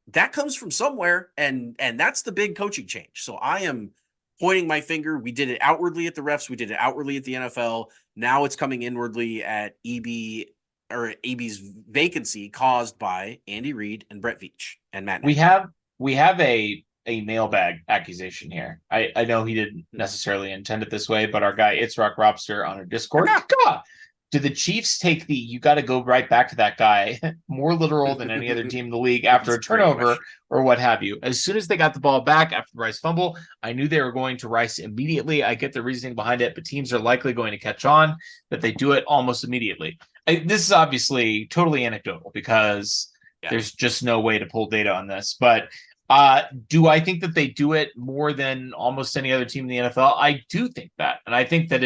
that comes from somewhere, and that's the big coaching change. So I am pointing my finger. We did it outwardly at the refs. We did it outwardly at the NFL. Now it's coming inwardly at EB or EB's vacancy caused by Andy Reid and Brett Veach and Matt Nagy. We have a mailbag accusation here. I know he didn't necessarily intend it this way, but our guy It's Rock Robster on our Discord. God, do the Chiefs take the "you got to go right back to that guy" more literal than any other team in the league after a turnover or what have you? As soon as they got the ball back after the Rice fumble, I knew they were going to Rice immediately. I get the reasoning behind it, but teams are likely going to catch on that they do it almost immediately. This is obviously totally anecdotal because there's just no way to pull data on this. But do I think that they do it more than almost any other team in the NFL? I do think that. And I think that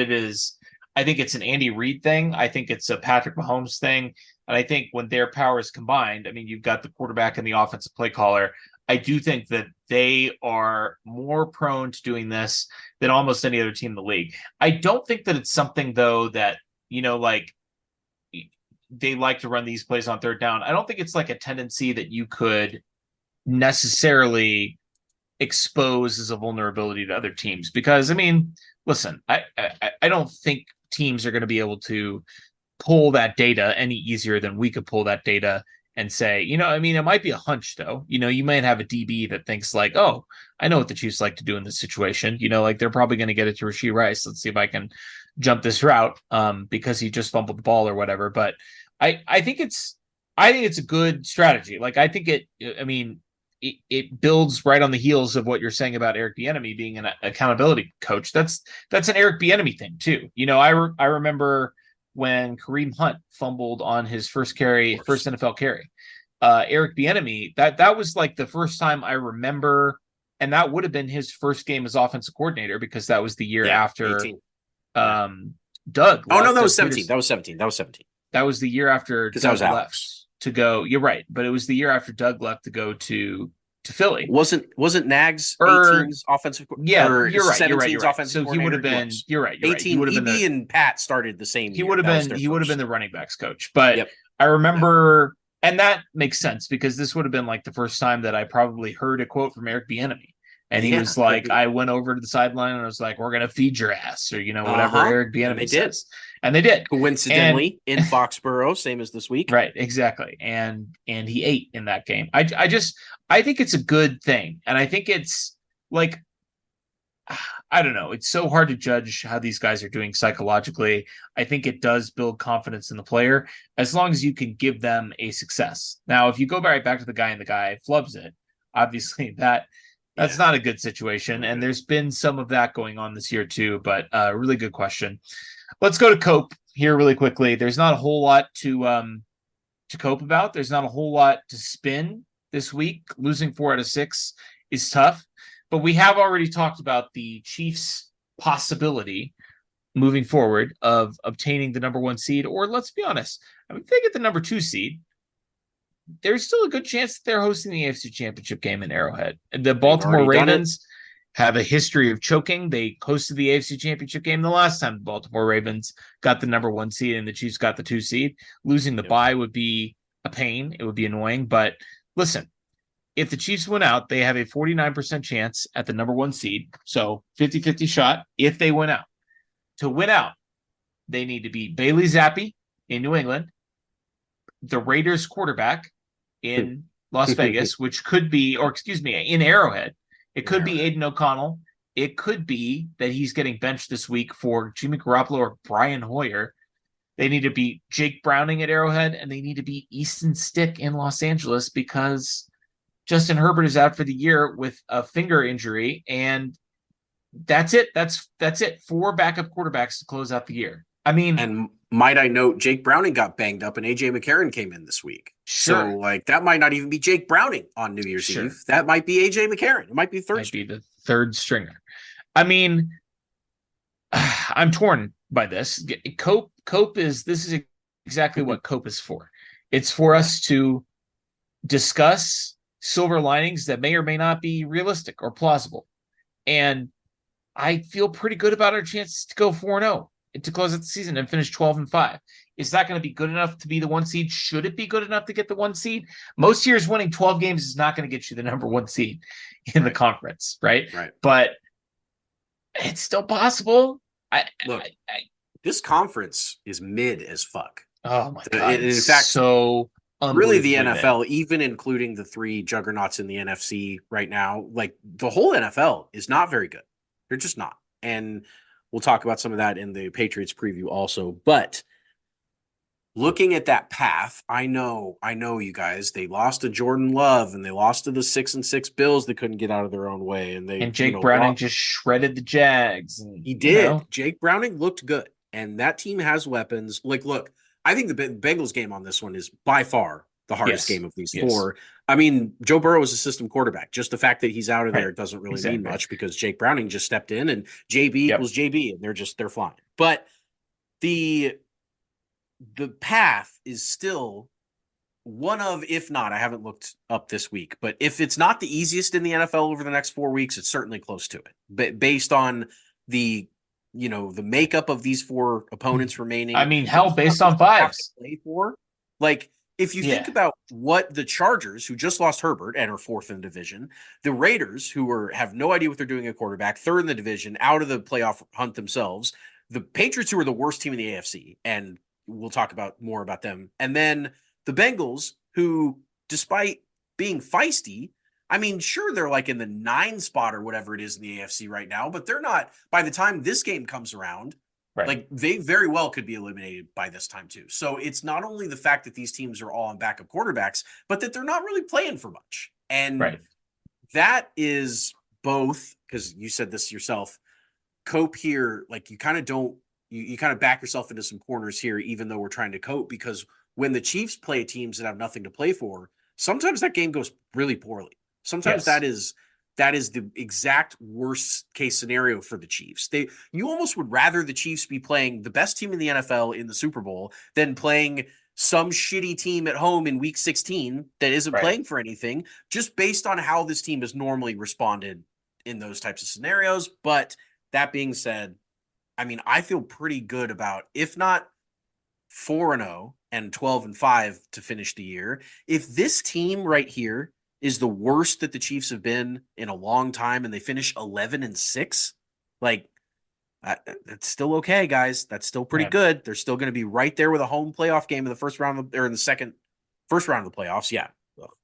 I think it's an Andy Reid thing. I think it's a Patrick Mahomes thing. And I think when their powers combined, I mean, you've got the quarterback and the offensive play caller. I do think that they are more prone to doing this than almost any other team in the league. I don't think that it's something, though, that, like they like to run these plays on third down. I don't think it's like a tendency that you could necessarily expose as a vulnerability to other teams. Because, I mean, listen, I don't think teams are going to be able to pull that data any easier than we could pull that data and say, I mean, it might be a hunch though. You might have a DB that thinks like, oh, I know what the Chiefs like to do in this situation. Like they're probably going to get it to Rashee Rice. Let's see if I can jump this route because he just fumbled the ball or whatever. But I think it's a good strategy. Like I think it builds right on the heels of what you're saying about Eric Bieniemy being an accountability coach. That's an Eric Bieniemy thing too. I remember when Kareem Hunt fumbled on his first NFL carry. Eric Bieniemy, that was like the first time I remember, and that would have been his first game as offensive coordinator because that was the year after 18. Doug. Oh no, that was 17. That was 17. That was the year after Doug left to go. You're right, but it was the year after Doug left to go to Philly. Wasn't Nags 18's offensive? Yeah, you're right. 17's offensive. So he would have been. You're right. 18. EB and Pat started the same. He would have been the running backs coach. But I remember, and that makes sense because this would have been like the first time that I probably heard a quote from Eric Bieniemy. And he was like, I went over to the sideline and I was like, we're going to feed your ass or, whatever Eric Bieniemy says. And they did. Coincidentally, in Foxborough, same as this week. Right, exactly. And he ate in that game. I think it's a good thing. And I think it's like, I don't know. It's so hard to judge how these guys are doing psychologically. I think it does build confidence in the player as long as you can give them a success. Now, if you go right back to the guy and the guy flubs it, obviously that's not a good situation. And there's been some of that going on this year too, but really good question. Let's go to Cope here really quickly. There's not a whole lot to cope about. There's not a whole lot to spin this week. Losing 4 out of 6 is tough. But we have already talked about the Chiefs' possibility moving forward of obtaining the number 1 seed, or let's be honest, I mean, if they get the number 2 seed, there's still a good chance that they're hosting the AFC Championship game in Arrowhead. The Baltimore Ravens have a history of choking. They hosted the AFC Championship game the last time the Baltimore Ravens got the number 1 seed and the Chiefs got the 2 seed. Losing the bye would be a pain. It would be annoying. But listen, if the Chiefs win out, they have a 49% chance at the number 1 seed. So 50-50 shot if they win out. To win out, they need to beat Bailey Zappi in New England, the Raiders quarterback in Las Vegas, which could be, or excuse me, in Arrowhead. It could be Aiden O'Connell. It could be that he's getting benched this week for Jimmy Garoppolo or Brian Hoyer. They need to beat Jake Browning at Arrowhead, and they need to beat Easton Stick in Los Angeles because Justin Herbert is out for the year with a finger injury, and that's it. That's it. 4 backup quarterbacks to close out the year. I mean, and might I note, Jake Browning got banged up, and AJ McCarron came in this week. Sure. So, like, that might not even be Jake Browning on New Year's Eve. That might be AJ McCarron. It might be the third stringer. I mean, I'm torn by this. Cope is exactly what Cope is for. It's for us to discuss silver linings that may or may not be realistic or plausible. And I feel pretty good about our chances to go 4-0 to close out the season and finish 12-5. Is that going to be good enough to be the 1 seed? Should it be good enough to get the 1 seed? Most years winning 12 games is not going to get you the number 1 seed in the conference, right? But it's still possible. This conference is mid as fuck. Oh my God. In fact, so really the NFL, even including the 3 juggernauts in the NFC right now, like the whole NFL is not very good. They're just not. And we'll talk about some of that in the Patriots preview also. But looking at that path, I know you guys, they lost to Jordan Love and they lost to the 6-6 Bills that couldn't get out of their own way. And Jake Browning just shredded the Jags. And, he did. Jake Browning looked good. And that team has weapons. Like, look, I think the Bengals game on this one is by far the hardest game of these 4. I mean, Joe Burrow is a system quarterback. Just the fact that he's out of there doesn't really mean much because Jake Browning just stepped in and JB equals JB and they're flying. But the path is still one of, if not, I haven't looked up this week, but if it's not the easiest in the NFL over the next 4 weeks, it's certainly close to it. But based on the makeup of these 4 opponents remaining. I mean, hell, based on 5s. Play for, like, if you think about what the Chargers, who just lost Herbert and are 4th in the division, the Raiders, who have no idea what they're doing at quarterback, 3rd in the division, out of the playoff hunt themselves, the Patriots, who are the worst team in the AFC, and we'll talk about more about them, and then the Bengals, who, despite being feisty, I mean, sure, they're like in the 9 spot or whatever it is in the AFC right now, but they're not, by the time this game comes around, like they very well could be eliminated by this time too. So it's not only the fact that these teams are all on backup quarterbacks, but that they're not really playing for much. And that is both, because you said this yourself, Cope here, like you kind of don't, you kind of back yourself into some corners here, even though we're trying to cope, because when the Chiefs play teams that have nothing to play for, sometimes that game goes really poorly. Sometimes that is the exact worst case scenario for the Chiefs. You almost would rather the Chiefs be playing the best team in the NFL in the Super Bowl than playing some shitty team at home in week 16 that isn't playing for anything, just based on how this team has normally responded in those types of scenarios. But that being said, I mean, I feel pretty good about, if not 4-0 and 12-5 to finish the year, if this team right here is the worst that the Chiefs have been in a long time and they finish 11-6, like that's still okay, guys. That's still pretty good. They're still going to be right there with a home playoff game in the first round or in the first round of the playoffs. Yeah.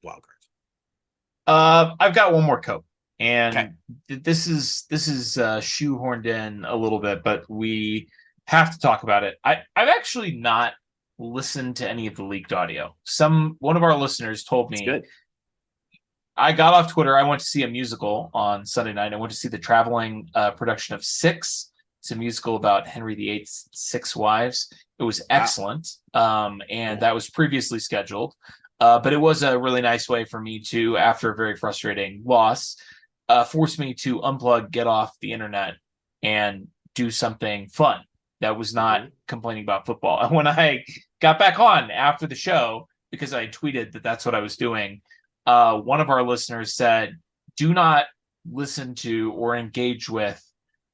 Wild cards. I've got one more Cope, And Okay. this is shoehorned in a little bit, but we have to talk about it. I've actually not listened to any of the leaked audio. One of our listeners told It's me. good. I got off Twitter. I went to see a musical on Sunday night. I went to see the traveling production of Six. It's a musical about Henry VIII's six wives. It was excellent, and that was previously scheduled. But it was a really nice way for me to, after a very frustrating loss, force me to unplug, get off the internet, and do something fun that was not complaining about football. And when I got back on after the show, because I tweeted that that's what I was doing, one of our listeners said, do not listen to or engage with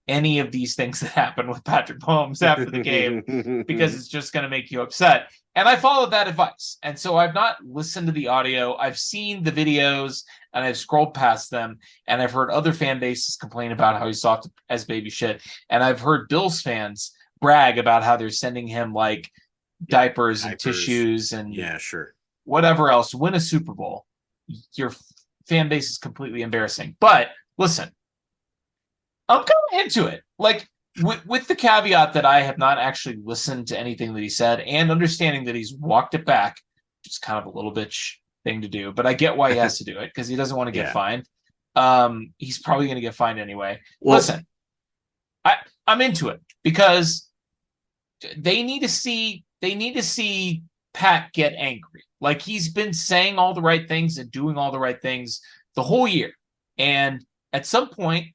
any of these things that happened with Patrick Mahomes after the game because it's just going to make you upset. And I followed that advice. And so I've not listened to the audio. I've seen the videos and I've scrolled past them, and I've heard other fan bases complain about how he's soft as baby shit. And I've heard Bills fans brag about how they're sending him like diapers and tissues and whatever else. Win a Super Bowl. Your fan base is completely embarrassing. But listen, I'm kind of into it. Like, with the caveat that I have not actually listened to anything that he said, and understanding that he's walked it back, which is kind of a little bitch thing to do. But I get why he has to do it, because he doesn't want to get fined. He's probably going to get fined anyway. Well, listen, I'm into it because they need to see Pat get angry. Like, he's been saying all the right things and doing all the right things the whole year. And at some point,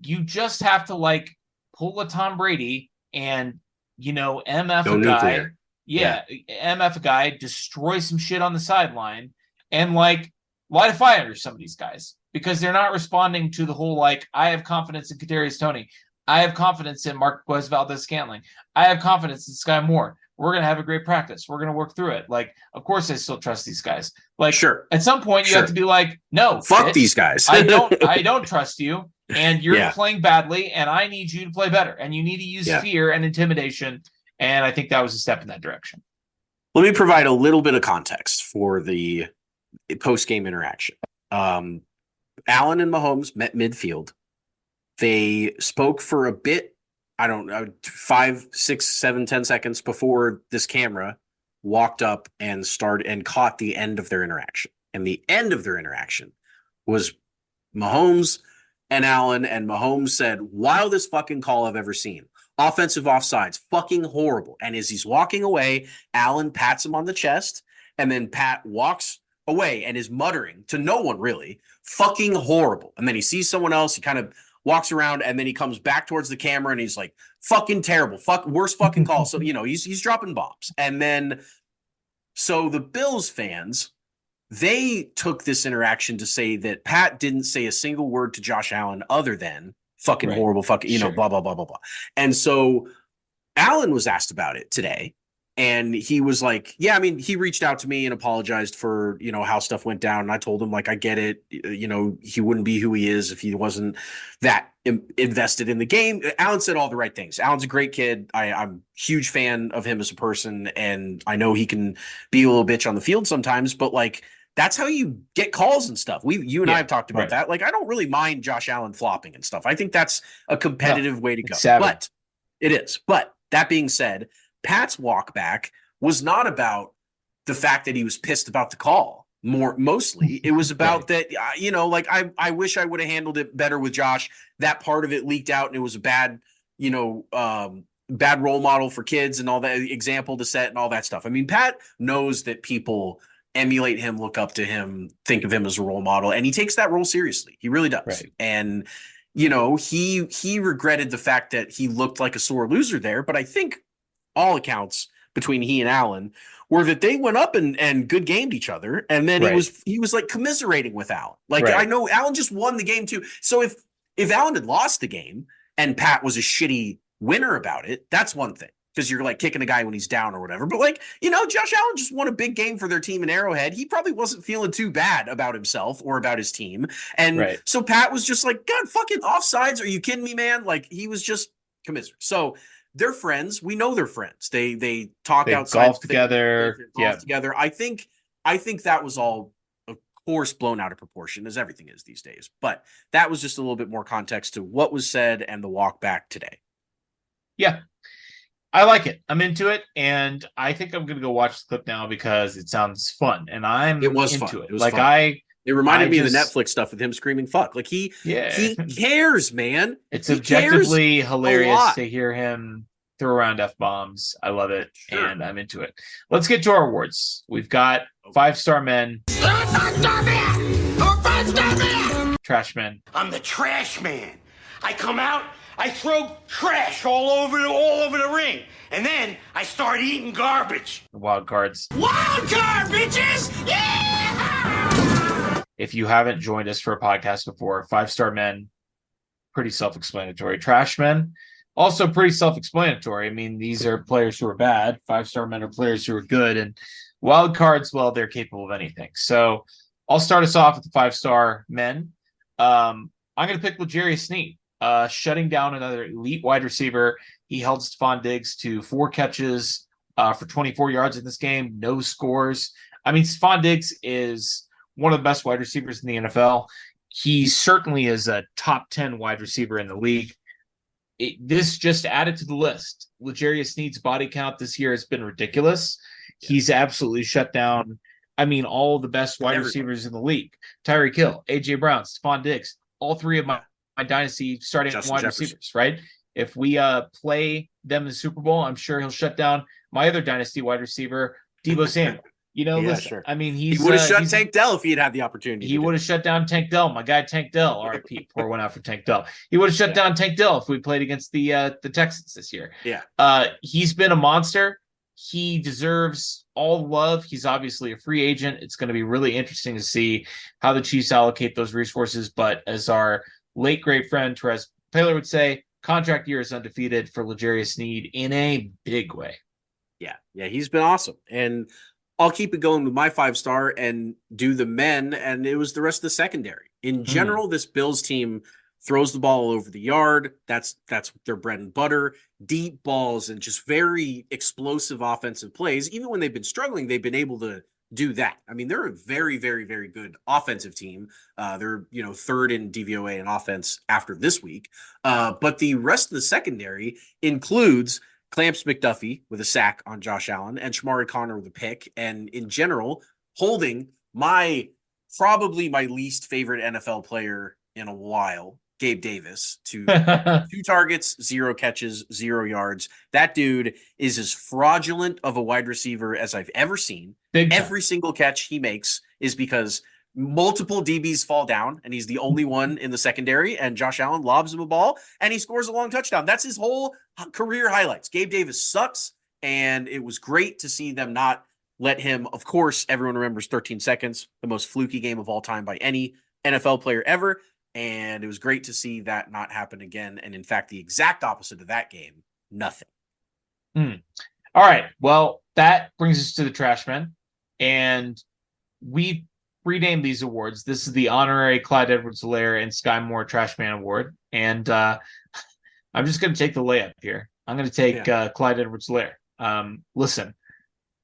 you just have to like pull a Tom Brady and, MF a guy. MF a guy, destroy some shit on the sideline and like light a fire under some of these guys because they're not responding to the whole, like, I have confidence in Kadarius Toney. I have confidence in Marquez Valdez-Scantling. I have confidence in Sky Moore. We're going to have a great practice. We're going to work through it. Like, of course I still trust these guys. Like, at some point you have to be like, no, fuck bitch, these guys. I don't trust you. And you're playing badly, and I need you to play better. And you need to use fear and intimidation. And I think that was a step in that direction. Let me provide a little bit of context for the post-game interaction. Allen and Mahomes met midfield. They spoke for a bit, I don't know, 5, 6, 7, 10 seconds before this camera walked up and started and caught the end of their interaction. And the end of their interaction was Mahomes and Allen, and Mahomes said, wildest fucking call I've ever seen. Offensive offsides, fucking horrible. And as he's walking away, Allen pats him on the chest, and then Pat walks away and is muttering to no one really, fucking horrible. And then he sees someone else, he kind of walks around, and then he comes back towards the camera and he's like, fucking terrible, worst fucking call. So, he's dropping bombs. And then, so the Bills fans, they took this interaction to say that Pat didn't say a single word to Josh Allen other than fucking horrible, fucking, blah, blah, blah, blah, blah. And so Allen was asked about it today. And he was like, yeah, I mean, he reached out to me and apologized for, how stuff went down. And I told him, like, I get it. He wouldn't be who he is if he wasn't that invested in the game. Allen said all the right things. Allen's a great kid. I'm a huge fan of him as a person. And I know he can be a little bitch on the field sometimes, but like, that's how you get calls and stuff. You and I have talked about that. Like, I don't really mind Josh Allen flopping and stuff. I think that's a competitive way to go. But it is. But that being said, Pat's walk back was not about the fact that he was pissed about the call. Mostly, it was about that, like, I wish I would have handled it better with Josh. That part of it leaked out, and it was a bad, bad role model for kids and all that, example to set and all that stuff. I mean, Pat knows that people emulate him, look up to him, think of him as a role model, and he takes that role seriously. He really does. Right. And he regretted the fact that he looked like a sore loser there, but I think all accounts between he and Allen were that they went up and good gamed each other, and then he was like commiserating with Allen. Like, I know Allen just won the game too. So if Allen had lost the game and Pat was a shitty winner about it, that's one thing, because you're like kicking a guy when he's down or whatever. But like, Josh Allen just won a big game for their team in Arrowhead. He probably wasn't feeling too bad about himself or about his team. And so Pat was just like, God, fucking offsides. Are you kidding me, man? Like, he was just commiserating. So they're friends. We know they're friends. They talk outside. Golf together. Together. I think that was all a course, blown out of proportion, as everything is these days. But that was just a little bit more context to what was said and the walk back today. Yeah, I like it. I'm into it, and I think I'm gonna go watch the clip now because it sounds fun, and I'm It was into fun. it. It was Like fun. It reminded I me of the just- Netflix stuff with him screaming "fuck." Like he yeah, cares, man. it's He cares objectively a hilarious lot. to hear him throw around f-bombs. I love it, Sure. and I'm into it. Let's get to our awards. We've got 5-star men, trash men. I'm the trash man. I come out, I throw trash all over the ring, and then I start eating garbage. Wild cards. Wild card, bitches! Yeah! If you haven't joined us for a podcast before, 5-star men, pretty self-explanatory. Trash men, also pretty self-explanatory. I mean, these are players who are bad. 5-star men are players who are good. And wild cards, well, they're capable of anything. So I'll start us off with the 5-star men. I'm going to pick L'Jarius Sneed, shutting down another elite wide receiver. He held Stephon Diggs to 4 catches for 24 yards in this game, no scores. I mean, Stephon Diggs is one of the best wide receivers in the NFL. He certainly is a top 10 wide receiver in the league. This just added to the list. L'Jarius Sneed's body count this year has been ridiculous. Yeah. He's absolutely shut down, I mean, all the best wide receivers in the league. Tyreek Hill, A.J. Brown, Stephon Diggs, all 3 of my dynasty starting wide receivers, right? If we play them in the Super Bowl, I'm sure he'll shut down my other dynasty wide receiver, Deebo Samuel. You know, listen, sure. I mean, he would have shut Tank Dell if he had the opportunity. He would have shut down Tank Dell, my guy Tank Dell. R.I.P. Pour one out for Tank Dell. He would have shut down Tank Dell if we played against the Texans this year. Yeah. He's been a monster. He deserves all the love. He's obviously a free agent. It's going to be really interesting to see how the Chiefs allocate those resources. But as our late great friend Therese Taylor would say, contract year is undefeated for L'Jarius Sneed in a big way. Yeah, he's been awesome. And I'll keep it going with my 5-star and do the men, and it was the rest of the secondary. In general, this Bills team throws the ball all over the yard. That's their bread and butter. Deep balls and just very explosive offensive plays. Even when they've been struggling, they've been able to do that. I mean, they're a very, very, very good offensive team. They're, 3rd in DVOA in offense after this week. But the rest of the secondary includes Clamps McDuffie with a sack on Josh Allen and Shamari Connor with a pick. And in general, holding probably my least favorite NFL player in a while, Gabe Davis, to 2 targets, 0 catches, 0 yards. That dude is as fraudulent of a wide receiver as I've ever seen. Every single catch he makes is because multiple DBs fall down and he's the only one in the secondary, and Josh Allen lobs him a ball and he scores a long touchdown. That's his whole career highlights. Gabe Davis sucks, and it was great to see them not let him. Of course, everyone remembers 13 seconds, the most fluky game of all time by any NFL player ever. And it was great to see that not happen again. And in fact, the exact opposite of that game, nothing. All right. Well, that brings us to the trash men. And we renamed these awards. This is the honorary Clyde Edwards-Helaire and Sky Moore Trash Man Award. And I'm just going to take the layup here. I'm going to take Clyde Edwards-Helaire. Listen,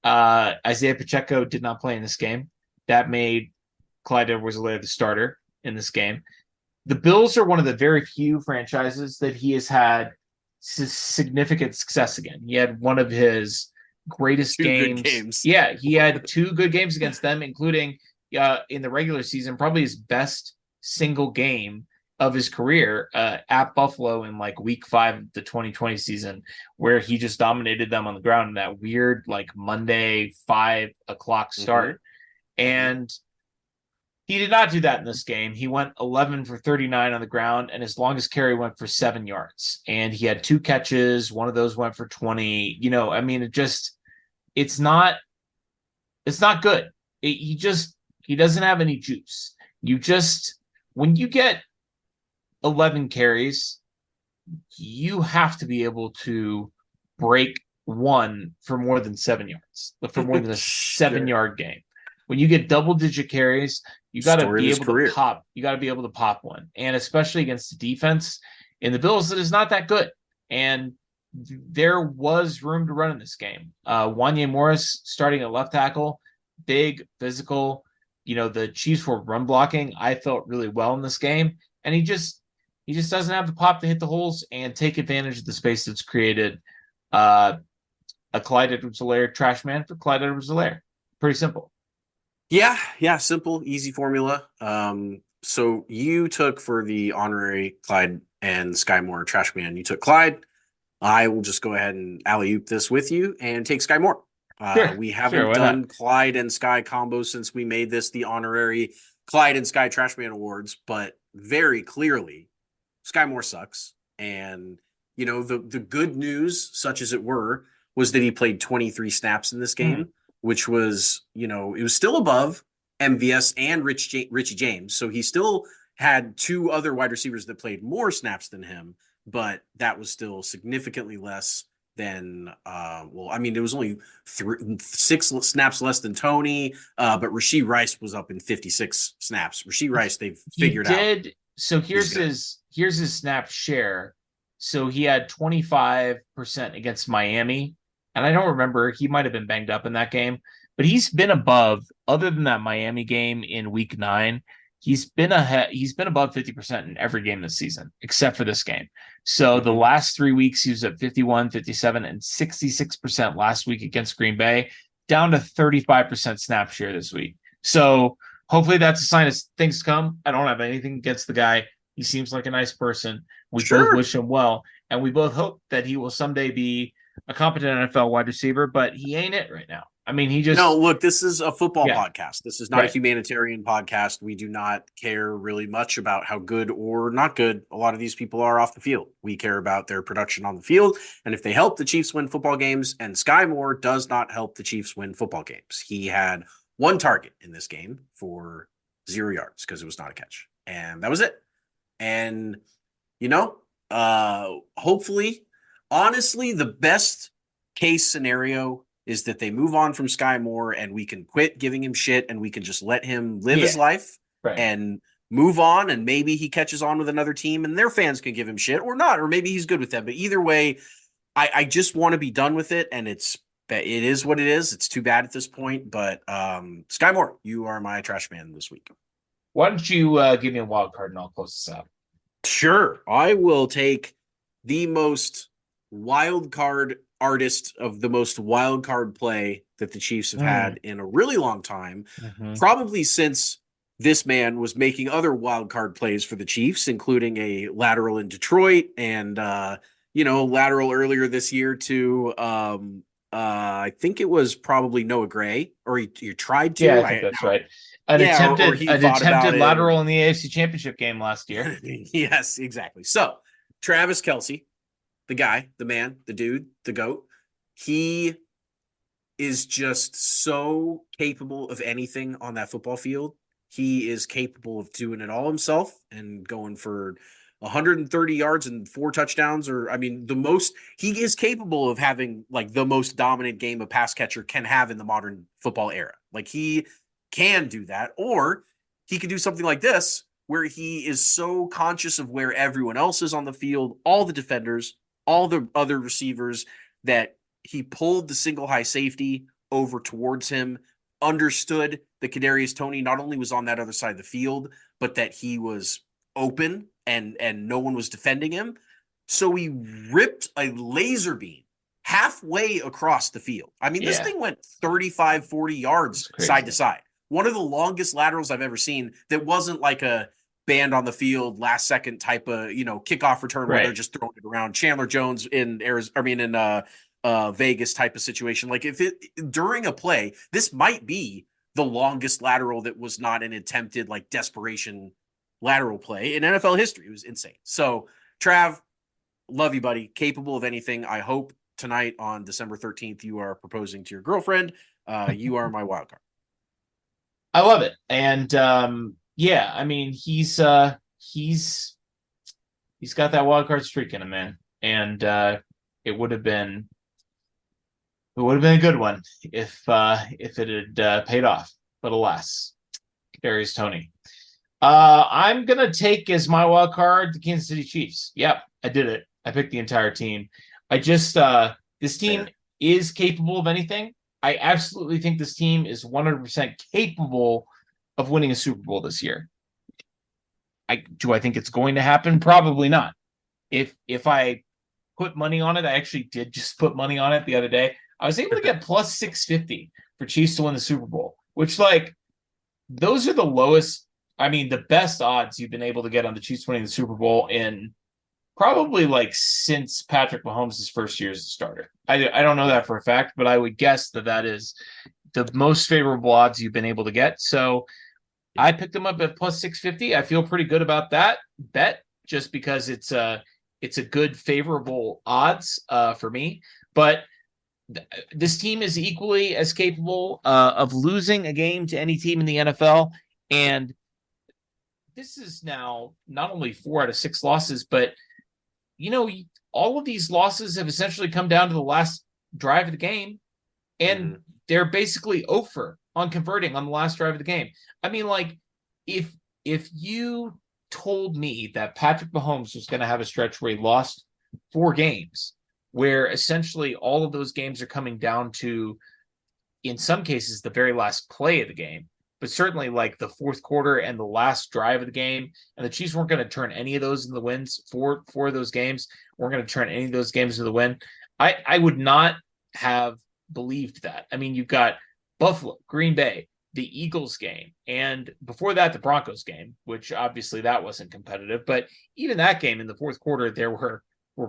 Isaiah Pacheco did not play in this game. That made Clyde Edwards-Helaire the starter in this game. The Bills are one of the very few franchises that he has had significant success again. He had one of his greatest games. Yeah, he had 2 good games against them, including in the regular season, probably his best single game of his career at Buffalo in like week 5 of the 2020 season, where he just dominated them on the ground in that weird like Monday 5 o'clock start. And he did not do that in this game. He went 11 for 39 on the ground, and his longest carry went for 7 yards. And he had 2 catches. One of those went for 20. I mean, it's not good. He doesn't have any juice. When you get 11 carries, you have to be able to break one for more than 7 yards, for more than a 7-yard game. When you get double-digit carries, you got to be able to pop. You got to be able to pop one, and especially against the defense in the Bills that is not that good. And there was room to run in this game. Wanya Morris starting at left tackle, big, physical. the Chiefs were run blocking, I felt really well in this game, and he just doesn't have the pop to hit the holes and take advantage of the space that's created. A Clyde Edwards-Helaire trash man for Clyde Edwards-Helaire. Pretty simple. Yeah, simple, easy formula. So you took for the honorary Clyde and Sky Moore trash man, you took Clyde. I will just go ahead and alley-oop this with you and take Sky Moore. We haven't done Clyde and Sky combo since we made this the honorary Clyde and Sky Trash Man Awards, but very clearly, Sky Moore sucks. And, the good news, such as it were, was that he played 23 snaps in this game, which was, it was still above MVS and Richie James. So he still had two other wide receivers that played more snaps than him, but that was still significantly less than it was only 6 snaps less than Tony, but Rashee Rice was up in 56 snaps. Rashee Rice, they've figured out. So here's his snap share. So he had 25% against Miami, and I don't remember, he might have been banged up in that game, but he's been above, other than that Miami game in week 9. He's been above 50% in every game this season, except for this game. So the last 3 weeks, he was at 51, 57, and 66% last week against Green Bay, down to 35% snap share this week. So hopefully that's a sign of things to come. I don't have anything against the guy. He seems like a nice person. We both wish him well, and we both hope that he will someday be a competent NFL wide receiver, but he ain't it right now. I mean, No, look, this is a football podcast. This is not a humanitarian podcast. We do not care really much about how good or not good a lot of these people are off the field. We care about their production on the field. And if they help the Chiefs win football games, and Sky Moore does not help the Chiefs win football games. He had 1 target in this game for 0 yards because it was not a catch. And that was it. And, hopefully, honestly, the best case scenario is that they move on from Sky Moore and we can quit giving him shit and we can just let him live his life and move on, and maybe he catches on with another team and their fans can give him shit or not, or maybe he's good with them. But either way, I just want to be done with it, and it is what it is. It's too bad at this point, but Sky Moore, you are my trash man this week. Why don't you give me a wild card and I'll close this out? Sure. I will take the most wild card artist of the most wild card play that the Chiefs have had in a really long time, probably since this man was making other wild card plays for the Chiefs, including a lateral in Detroit and lateral earlier this year to I think it was probably Noah Gray, or he tried to. Yeah, I think that's right. An attempted lateral in the AFC Championship game last year. Yes, exactly. So Travis Kelce, the guy, the man, the dude, the GOAT, he is just so capable of anything on that football field. He is capable of doing it all himself and going for 130 yards and 4 touchdowns, he is capable of having like the most dominant game a pass catcher can have in the modern football era. Like, he can do that, or he could do something like this, where he is so conscious of where everyone else is on the field, all the defenders, all the other receivers, that he pulled the single high safety over towards him, understood that Kadarius Toney not only was on that other side of the field, but that he was open and no one was defending him. So he ripped a laser beam halfway across the field. This thing went 35, 40 yards side to side. One of the longest laterals I've ever seen that wasn't like a band on the field last second type of, kickoff return where they're just throwing it around. Chandler Jones in Vegas type of situation. Like, during a play, this might be the longest lateral that was not an attempted like desperation lateral play in NFL history. It was insane. So Trav, love you, buddy. Capable of anything. I hope tonight on December 13th, you are proposing to your girlfriend. You are my wild card. I love it. And he's got that wild card streak in him, man. And it would have been a good one if it had paid off. But alas, Kadarius Toney. I'm gonna take as my wild card the Kansas City Chiefs. Yep, I did it. I picked the entire team. I just this team is capable of anything. I absolutely think this team is 100% capable of winning a Super Bowl this year. Do I think it's going to happen? Probably not. If I put money on it, I actually did just put money on it the other day. I was able to get plus 650 for Chiefs to win the Super Bowl, which like those are the lowest. I mean, the best odds you've been able to get on the Chiefs winning the Super Bowl in probably like since Patrick Mahomes' first year as a starter. I don't know that for a fact, but I would guess that is the most favorable odds you've been able to get. So I picked them up at plus 650. I feel pretty good about that bet just because it's a good favorable odds for me. But this team is equally as capable of losing a game to any team in the NFL. And this is now not only 4 out of 6 losses, but all of these losses have essentially come down to the last drive of the game, and they're basically over on converting on the last drive of the game. I mean, like, if you told me that Patrick Mahomes was going to have a stretch where he lost 4 games, where essentially all of those games are coming down to, in some cases, the very last play of the game, but certainly like the fourth quarter and the last drive of the game, and the Chiefs weren't going to turn any of those into the wins for those games, weren't going to turn any of those games into the win, I would not have believed that. I mean, you've got Buffalo, Green Bay, the Eagles game, and before that, the Broncos game, which obviously that wasn't competitive, but even that game in the fourth quarter, there were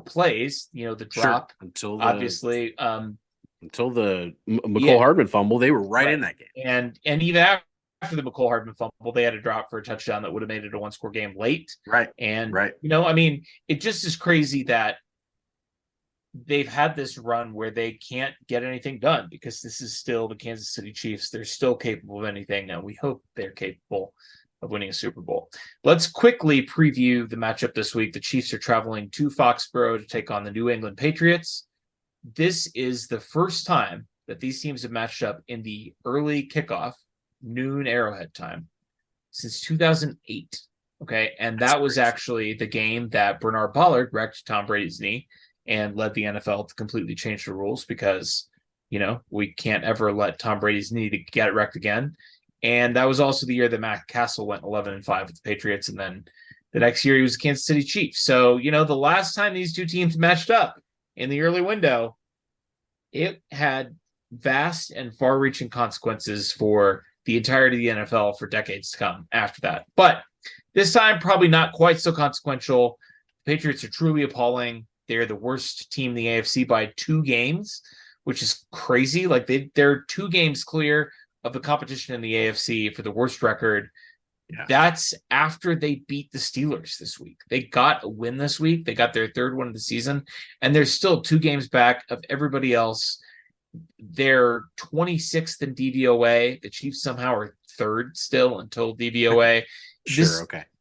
plays, the drop, until the McCole Hardman fumble, they were right in that game. And even after the McCole Hardman fumble, they had a drop for a touchdown that would have made it a 1-score game late. Right. And, I mean, it just is crazy that they've had this run where they can't get anything done because this is still the Kansas City Chiefs. They're still capable of anything, and we hope they're capable of winning a Super Bowl. Let's quickly preview the matchup this week. The Chiefs are traveling to Foxborough to take on the New England Patriots. This is the first time that these teams have matched up in the early kickoff, noon Arrowhead time, since 2008. Okay, and that was actually the game that Bernard Pollard wrecked Tom Brady's knee and led the NFL to completely change the rules because, we can't ever let Tom Brady's knee to get wrecked again. And that was also the year that Matt Castle went 11-5 with the Patriots, and then the next year he was Kansas City Chiefs. So, the last time these two teams matched up in the early window, it had vast and far-reaching consequences for the entirety of the NFL for decades to come after that. But this time, probably not quite so consequential. The Patriots are truly appalling. They're the worst team in the AFC by 2 games, which is crazy. Like they're 2 games clear of the competition in the AFC for the worst record. Yeah. That's after they beat the Steelers this week. They got a win this week. They got their 3rd one of the season, and they're still 2 games back of everybody else. They're 26th in DVOA. The Chiefs somehow are 3rd still until DVOA.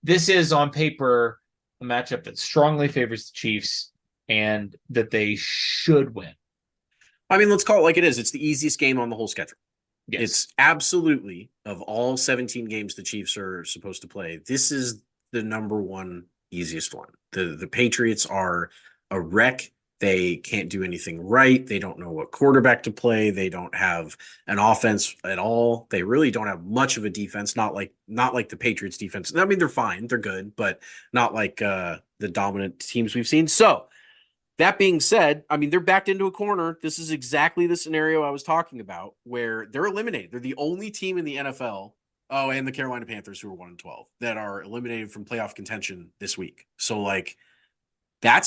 This is on paper a matchup that strongly favors the Chiefs and that they should win. I mean, let's call it like it is. It's the easiest game on the whole schedule. Yes. It's absolutely, of all 17 games the Chiefs are supposed to play, this is the number 1 easiest one. The Patriots are a wreck. They can't do anything right. They don't know what quarterback to play. They don't have an offense at all. They really don't have much of a defense. Not like the Patriots defense. I mean, they're fine. They're good, but not like the dominant teams we've seen. So that being said, I mean, they're backed into a corner. This is exactly the scenario I was talking about where they're eliminated. They're the only team in the NFL. Oh, and the Carolina Panthers, who are 1-12, that are eliminated from playoff contention this week. So like, I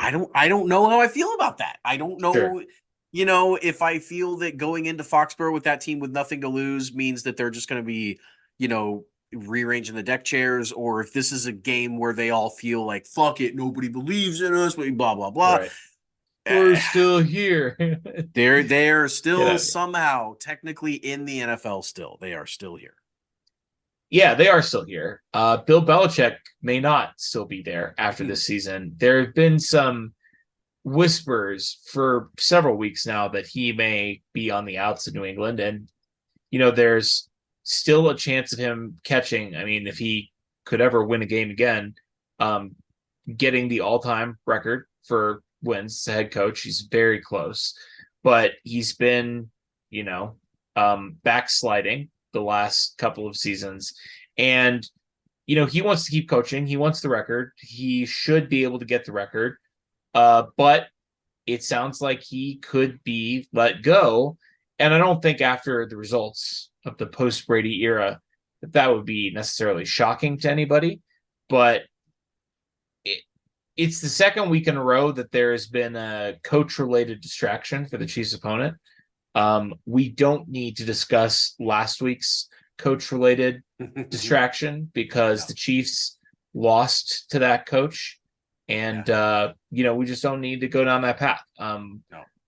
don't know how I feel about that. I don't know, Sure. If I feel that going into Foxborough with that team with nothing to lose means that they're just going to be, rearranging the deck chairs, or if this is a game where they all feel like, fuck it, nobody believes in us, blah, blah, blah. Right. We're still here. They're still somehow technically in the NFL still. They are still here. Yeah, they are still here. Bill Belichick may not still be there after this season. There have been some whispers for several weeks now that he may be on the outs of New England. And, there's still a chance of him catching. I mean, if he could ever win a game again, getting the all-time record for wins as a head coach. He's very close. But he's been, backsliding the last couple of seasons. And, he wants to keep coaching. He wants the record. He should be able to get the record. But it sounds like he could be let go. And I don't think after the results of the post-Brady era that would be necessarily shocking to anybody. But it's the second week in a row that there has been a coach-related distraction for the Chiefs' opponent. We don't need to discuss last week's coach-related distraction because the Chiefs lost to that coach. And, we just don't need to go down that path.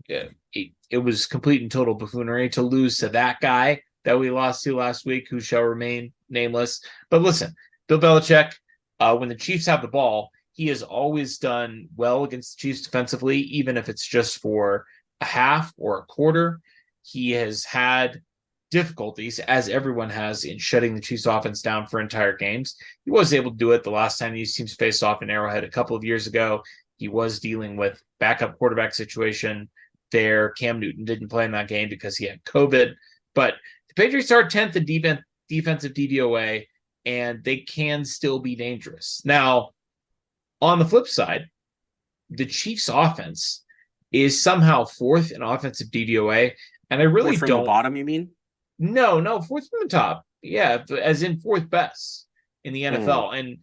It was complete and total buffoonery to lose to that guy that we lost to last week, who shall remain nameless. But listen, Bill Belichick, when the Chiefs have the ball, he has always done well against the Chiefs defensively, even if it's just for a half or a quarter. He has had difficulties, as everyone has, in shutting the Chiefs offense down for entire games. He was able to do it the last time these teams faced off in Arrowhead a couple of years ago. He was dealing with backup quarterback situation there. Cam Newton didn't play in that game because he had COVID. But the Patriots are 10th in defensive DVOA, and they can still be dangerous. Now, on the flip side, the Chiefs' offense is somehow 4th in offensive DVOA, and I really from don't. The bottom, you mean? No, 4th from the top. Yeah, as in 4th best in the NFL. And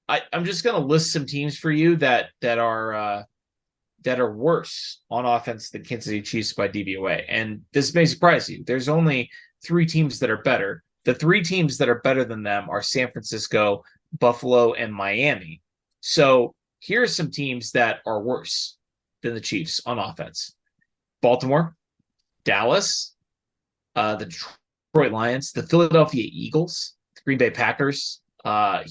I'm just going to list some teams for you that are worse on offense than Kansas City Chiefs by DVOA. And this may surprise you. There's only 3 teams that are better. The 3 teams that are better than them are San Francisco, Buffalo, and Miami. So here are some teams that are worse than the Chiefs on offense: Baltimore, Dallas, the Detroit Lions, the Philadelphia Eagles, the Green Bay Packers,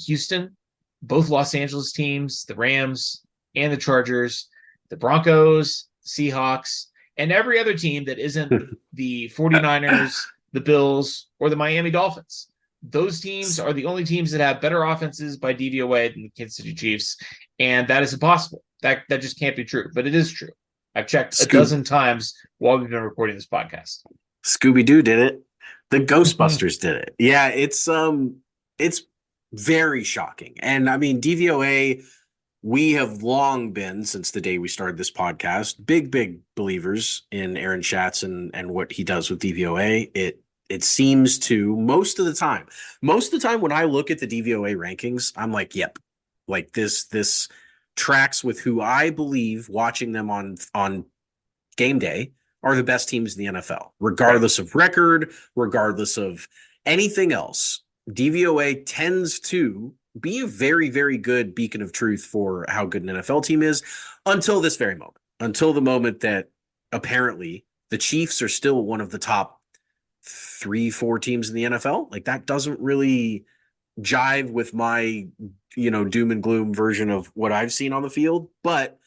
Houston, both Los Angeles teams, the Rams and the Chargers, the Broncos, Seahawks, and every other team that isn't the 49ers, the Bills, or the Miami Dolphins. Those teams are the only teams that have better offenses by DVOA than the Kansas City Chiefs, and that is impossible. That just can't be true, but it is true. I've checked a dozen times while we've been recording this podcast. Scooby-Doo did it. The Ghostbusters did it. Yeah, it's very shocking. And I mean, DVOA, we have long been, since the day we started this podcast, big believers in Aaron Schatz and what he does with DVOA. It seems to most of the time when I look at the DVOA rankings, I'm like, yep, like this tracks with who I believe, watching them on game day, are the best teams in the NFL, regardless of record, regardless of anything else. DVOA tends to be a very, very good beacon of truth for how good an NFL team is until this very moment, until the moment that apparently the Chiefs are still one of the top 3-4 teams in the NFL. Like, that doesn't really jive with my, doom and gloom version of what I've seen on the field. But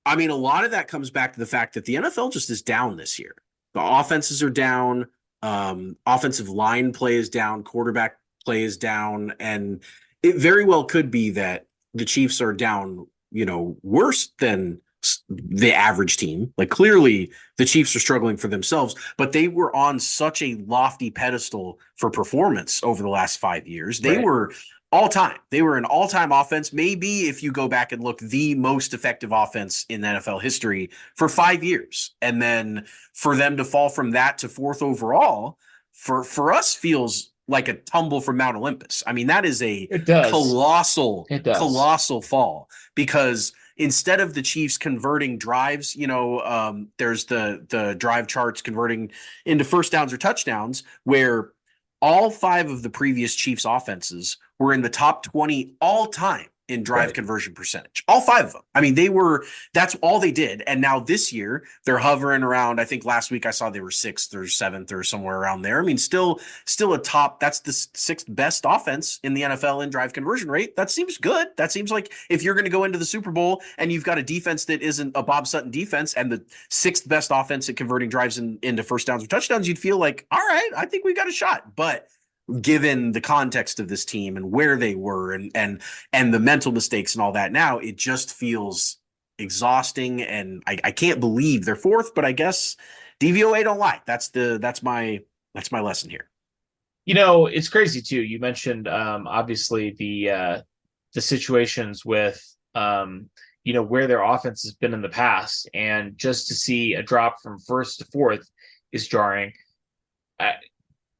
I mean, a lot of that comes back to the fact that the NFL just is down this year. The offenses are down. Offensive line play is down. Quarterback play is down. And it very well could be that the Chiefs are down, worse than the average team. Like, clearly the Chiefs are struggling for themselves, but they were on such a lofty pedestal for performance over the last 5 years. They were all-time. They were an all-time offense. Maybe if you go back and look, the most effective offense in NFL history for 5 years. And then for them to fall from that to 4th overall, for us, feels like a tumble from Mount Olympus. I mean, that is a colossal fall, because instead of the Chiefs converting drives, there's the drive charts converting into first downs or touchdowns, where all 5 of the previous Chiefs offenses were in the top 20 all time in drive conversion percentage. All 5 of them. I mean, that's all they did. And now this year they're hovering around, I think last week I saw they were 6th or 7th or somewhere around there. I mean, still a top, that's the 6th best offense in the NFL in drive conversion rate. That seems good. That seems like if you're going to go into the Super Bowl and you've got a defense that isn't a Bob Sutton defense and the 6th best offense at converting drives into first downs or touchdowns, you'd feel like, all right, I think we got a shot. But given the context of this team and where they were and the mental mistakes and all that, now it just feels exhausting. And I can't believe they're 4th, but I guess DVOA don't lie. That's my lesson here. It's crazy too. You mentioned obviously the situations with where their offense has been in the past, and just to see a drop from first to fourth is jarring.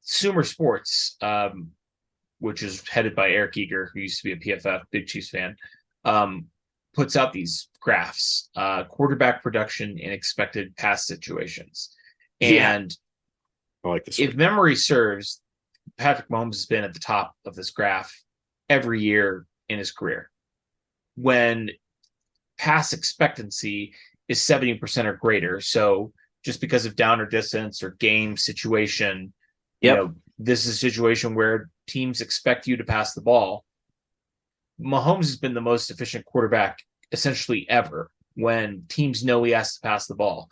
Sumer Sports, which is headed by Eric Eager, who used to be a PFF big Chiefs fan, puts out these graphs, quarterback production in expected pass situations. And I like this. If memory serves, Patrick Mahomes has been at the top of this graph every year in his career. When pass expectancy is 70% or greater, so just because of down or distance or game situation, this is a situation where teams expect you to pass the ball. Mahomes has been the most efficient quarterback essentially ever when teams know he has to pass the ball.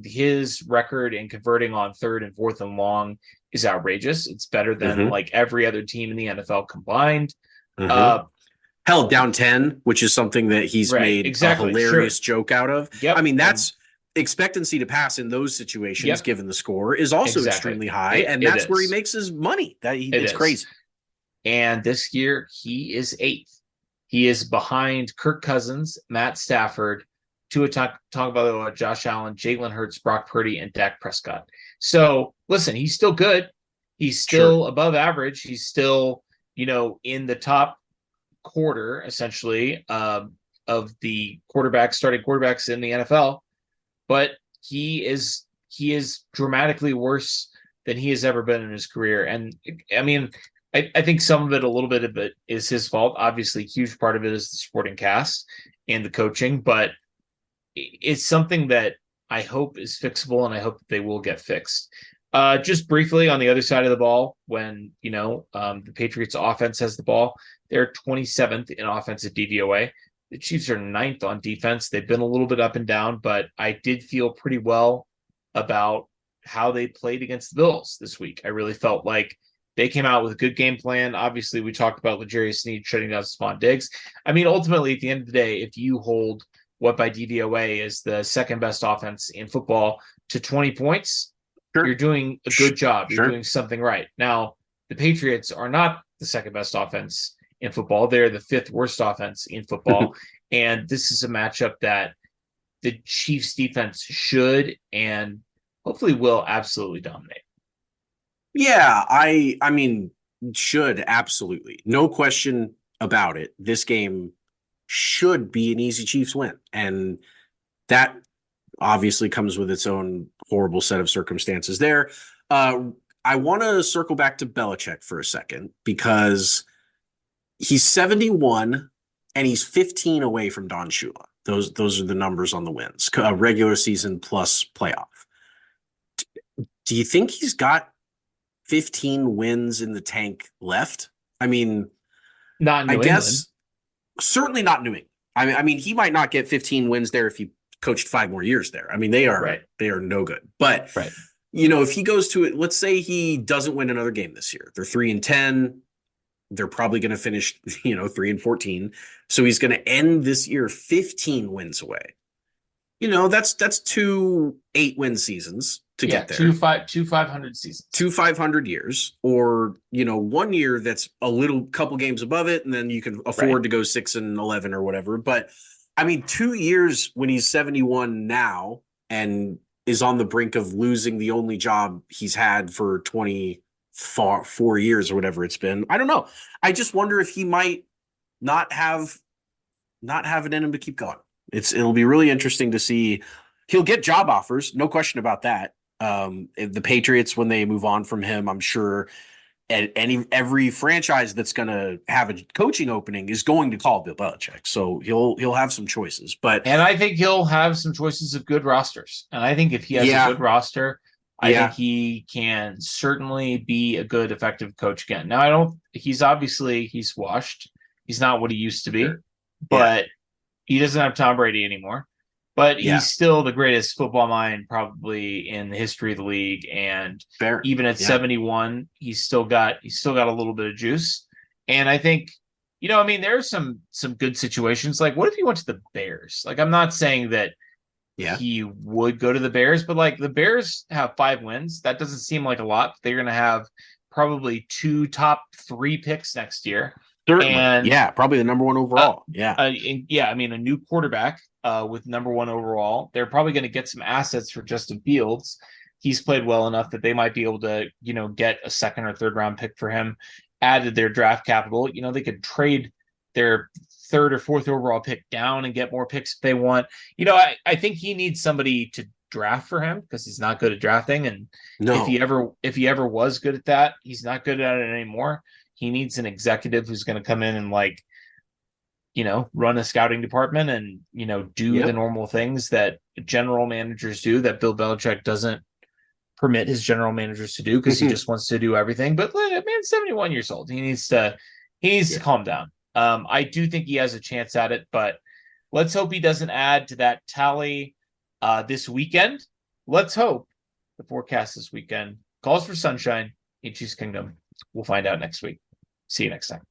His record in converting on third and fourth and long is outrageous. It's better than like every other team in the NFL combined. Hell, down 10, which is something that he's made a hilarious joke out of. Yep. I mean, that's expectancy to pass in those situations, given the score, is also extremely high. And that's where he makes his money. It's crazy. And this year, he is 8th. He is behind Kirk Cousins, Matt Stafford, Tua Tagovailoa, Josh Allen, Jalen Hurts, Brock Purdy, and Dak Prescott. So, listen, he's still good. He's still above average. He's still, in the top quarter, essentially, of the starting quarterbacks in the NFL. But he is dramatically worse than he has ever been in his career. And, I mean, I think some of it, a little bit of it, is his fault. Obviously, a huge part of it is the supporting cast and the coaching, but it's something that I hope is fixable, and I hope that they will get fixed. Just briefly on the other side of the ball, when the Patriots offense has the ball, they're 27th in offensive DVOA. The Chiefs are 9th on defense. They've been a little bit up and down, but I did feel pretty well about how they played against the Bills this week. I really felt like they came out with a good game plan. Obviously, we talked about L'Jarius Sneed shutting down Stephon Diggs. I mean, ultimately, at the end of the day, if you hold what by DVOA is the second best offense in football to 20 points, you're doing a good job. You're doing something right. Now, the Patriots are not the second best offense in football. They're the 5th worst offense in football. And this is a matchup that the Chiefs defense should and hopefully will absolutely dominate. Yeah, I mean, should absolutely. No question about it. This game should be an easy Chiefs win. And that obviously comes with its own horrible set of circumstances there. I want to circle back to Belichick for a second, because he's 71 and he's 15 away from Don Shula. Those are the numbers on the wins, regular season plus playoff. Do you think he's got 15 wins in the tank left? I mean, not in New England. Certainly not New England. I mean, he might not get 15 wins there if he coached 5 more years there. I mean, they are no good. But if he goes to it, let's say he doesn't win another game this year. They're 3-10. They're probably going to finish, 3-14. So he's going to end this year 15 wins away. That's 2 8-win seasons to get there. 2 500 seasons. 2 500 years, or 1 year that's a couple games above it, and then you can afford to go 6-11 or whatever. But I mean, 2 years when he's 71 now and is on the brink of losing the only job he's had for 24 years or whatever it's been. I don't know. I just wonder if he might not have it in him to keep going. It'll be really interesting to see. He'll get job offers, no question about that. The Patriots, when they move on from him, I'm sure every franchise that's going to have a coaching opening is going to call Bill Belichick. So he'll have some choices. And I think he'll have some choices of good rosters. And I think if he has a good roster, I think he can certainly be a good, effective coach again. Now, he's washed. He's not what he used to be, but he doesn't have Tom Brady anymore. But he's still the greatest football mind probably in the history of the league. And even at 71, he's still got a little bit of juice. And I think, there are some good situations. Like, what if he went to the Bears? Like, I'm not saying that he would go to the Bears, but like the Bears have 5 wins. That doesn't seem like a lot. They're going to have probably 2 top 3 picks next year. Certainly. And yeah, probably the number 1 overall. I mean, a new quarterback with number 1 overall. They're probably going to get some assets for Justin Fields. He's played well enough that they might be able to, get a 2nd or 3rd round pick for him, added their draft capital. They could trade their 3rd or 4th overall pick down and get more picks if they want. I think he needs somebody to draft for him because he's not good at drafting. And No. if he ever was good at that, he's not good at it anymore. He needs an executive who's going to come in and run a scouting department and, do the normal things that general managers do that Bill Belichick doesn't permit his general managers to do because he just wants to do everything. But man, 71 years old. He needs to calm down. I do think he has a chance at it, but let's hope he doesn't add to that tally this weekend. Let's hope the forecast this weekend calls for sunshine in Chiefs Kingdom. We'll find out next week. See you next time.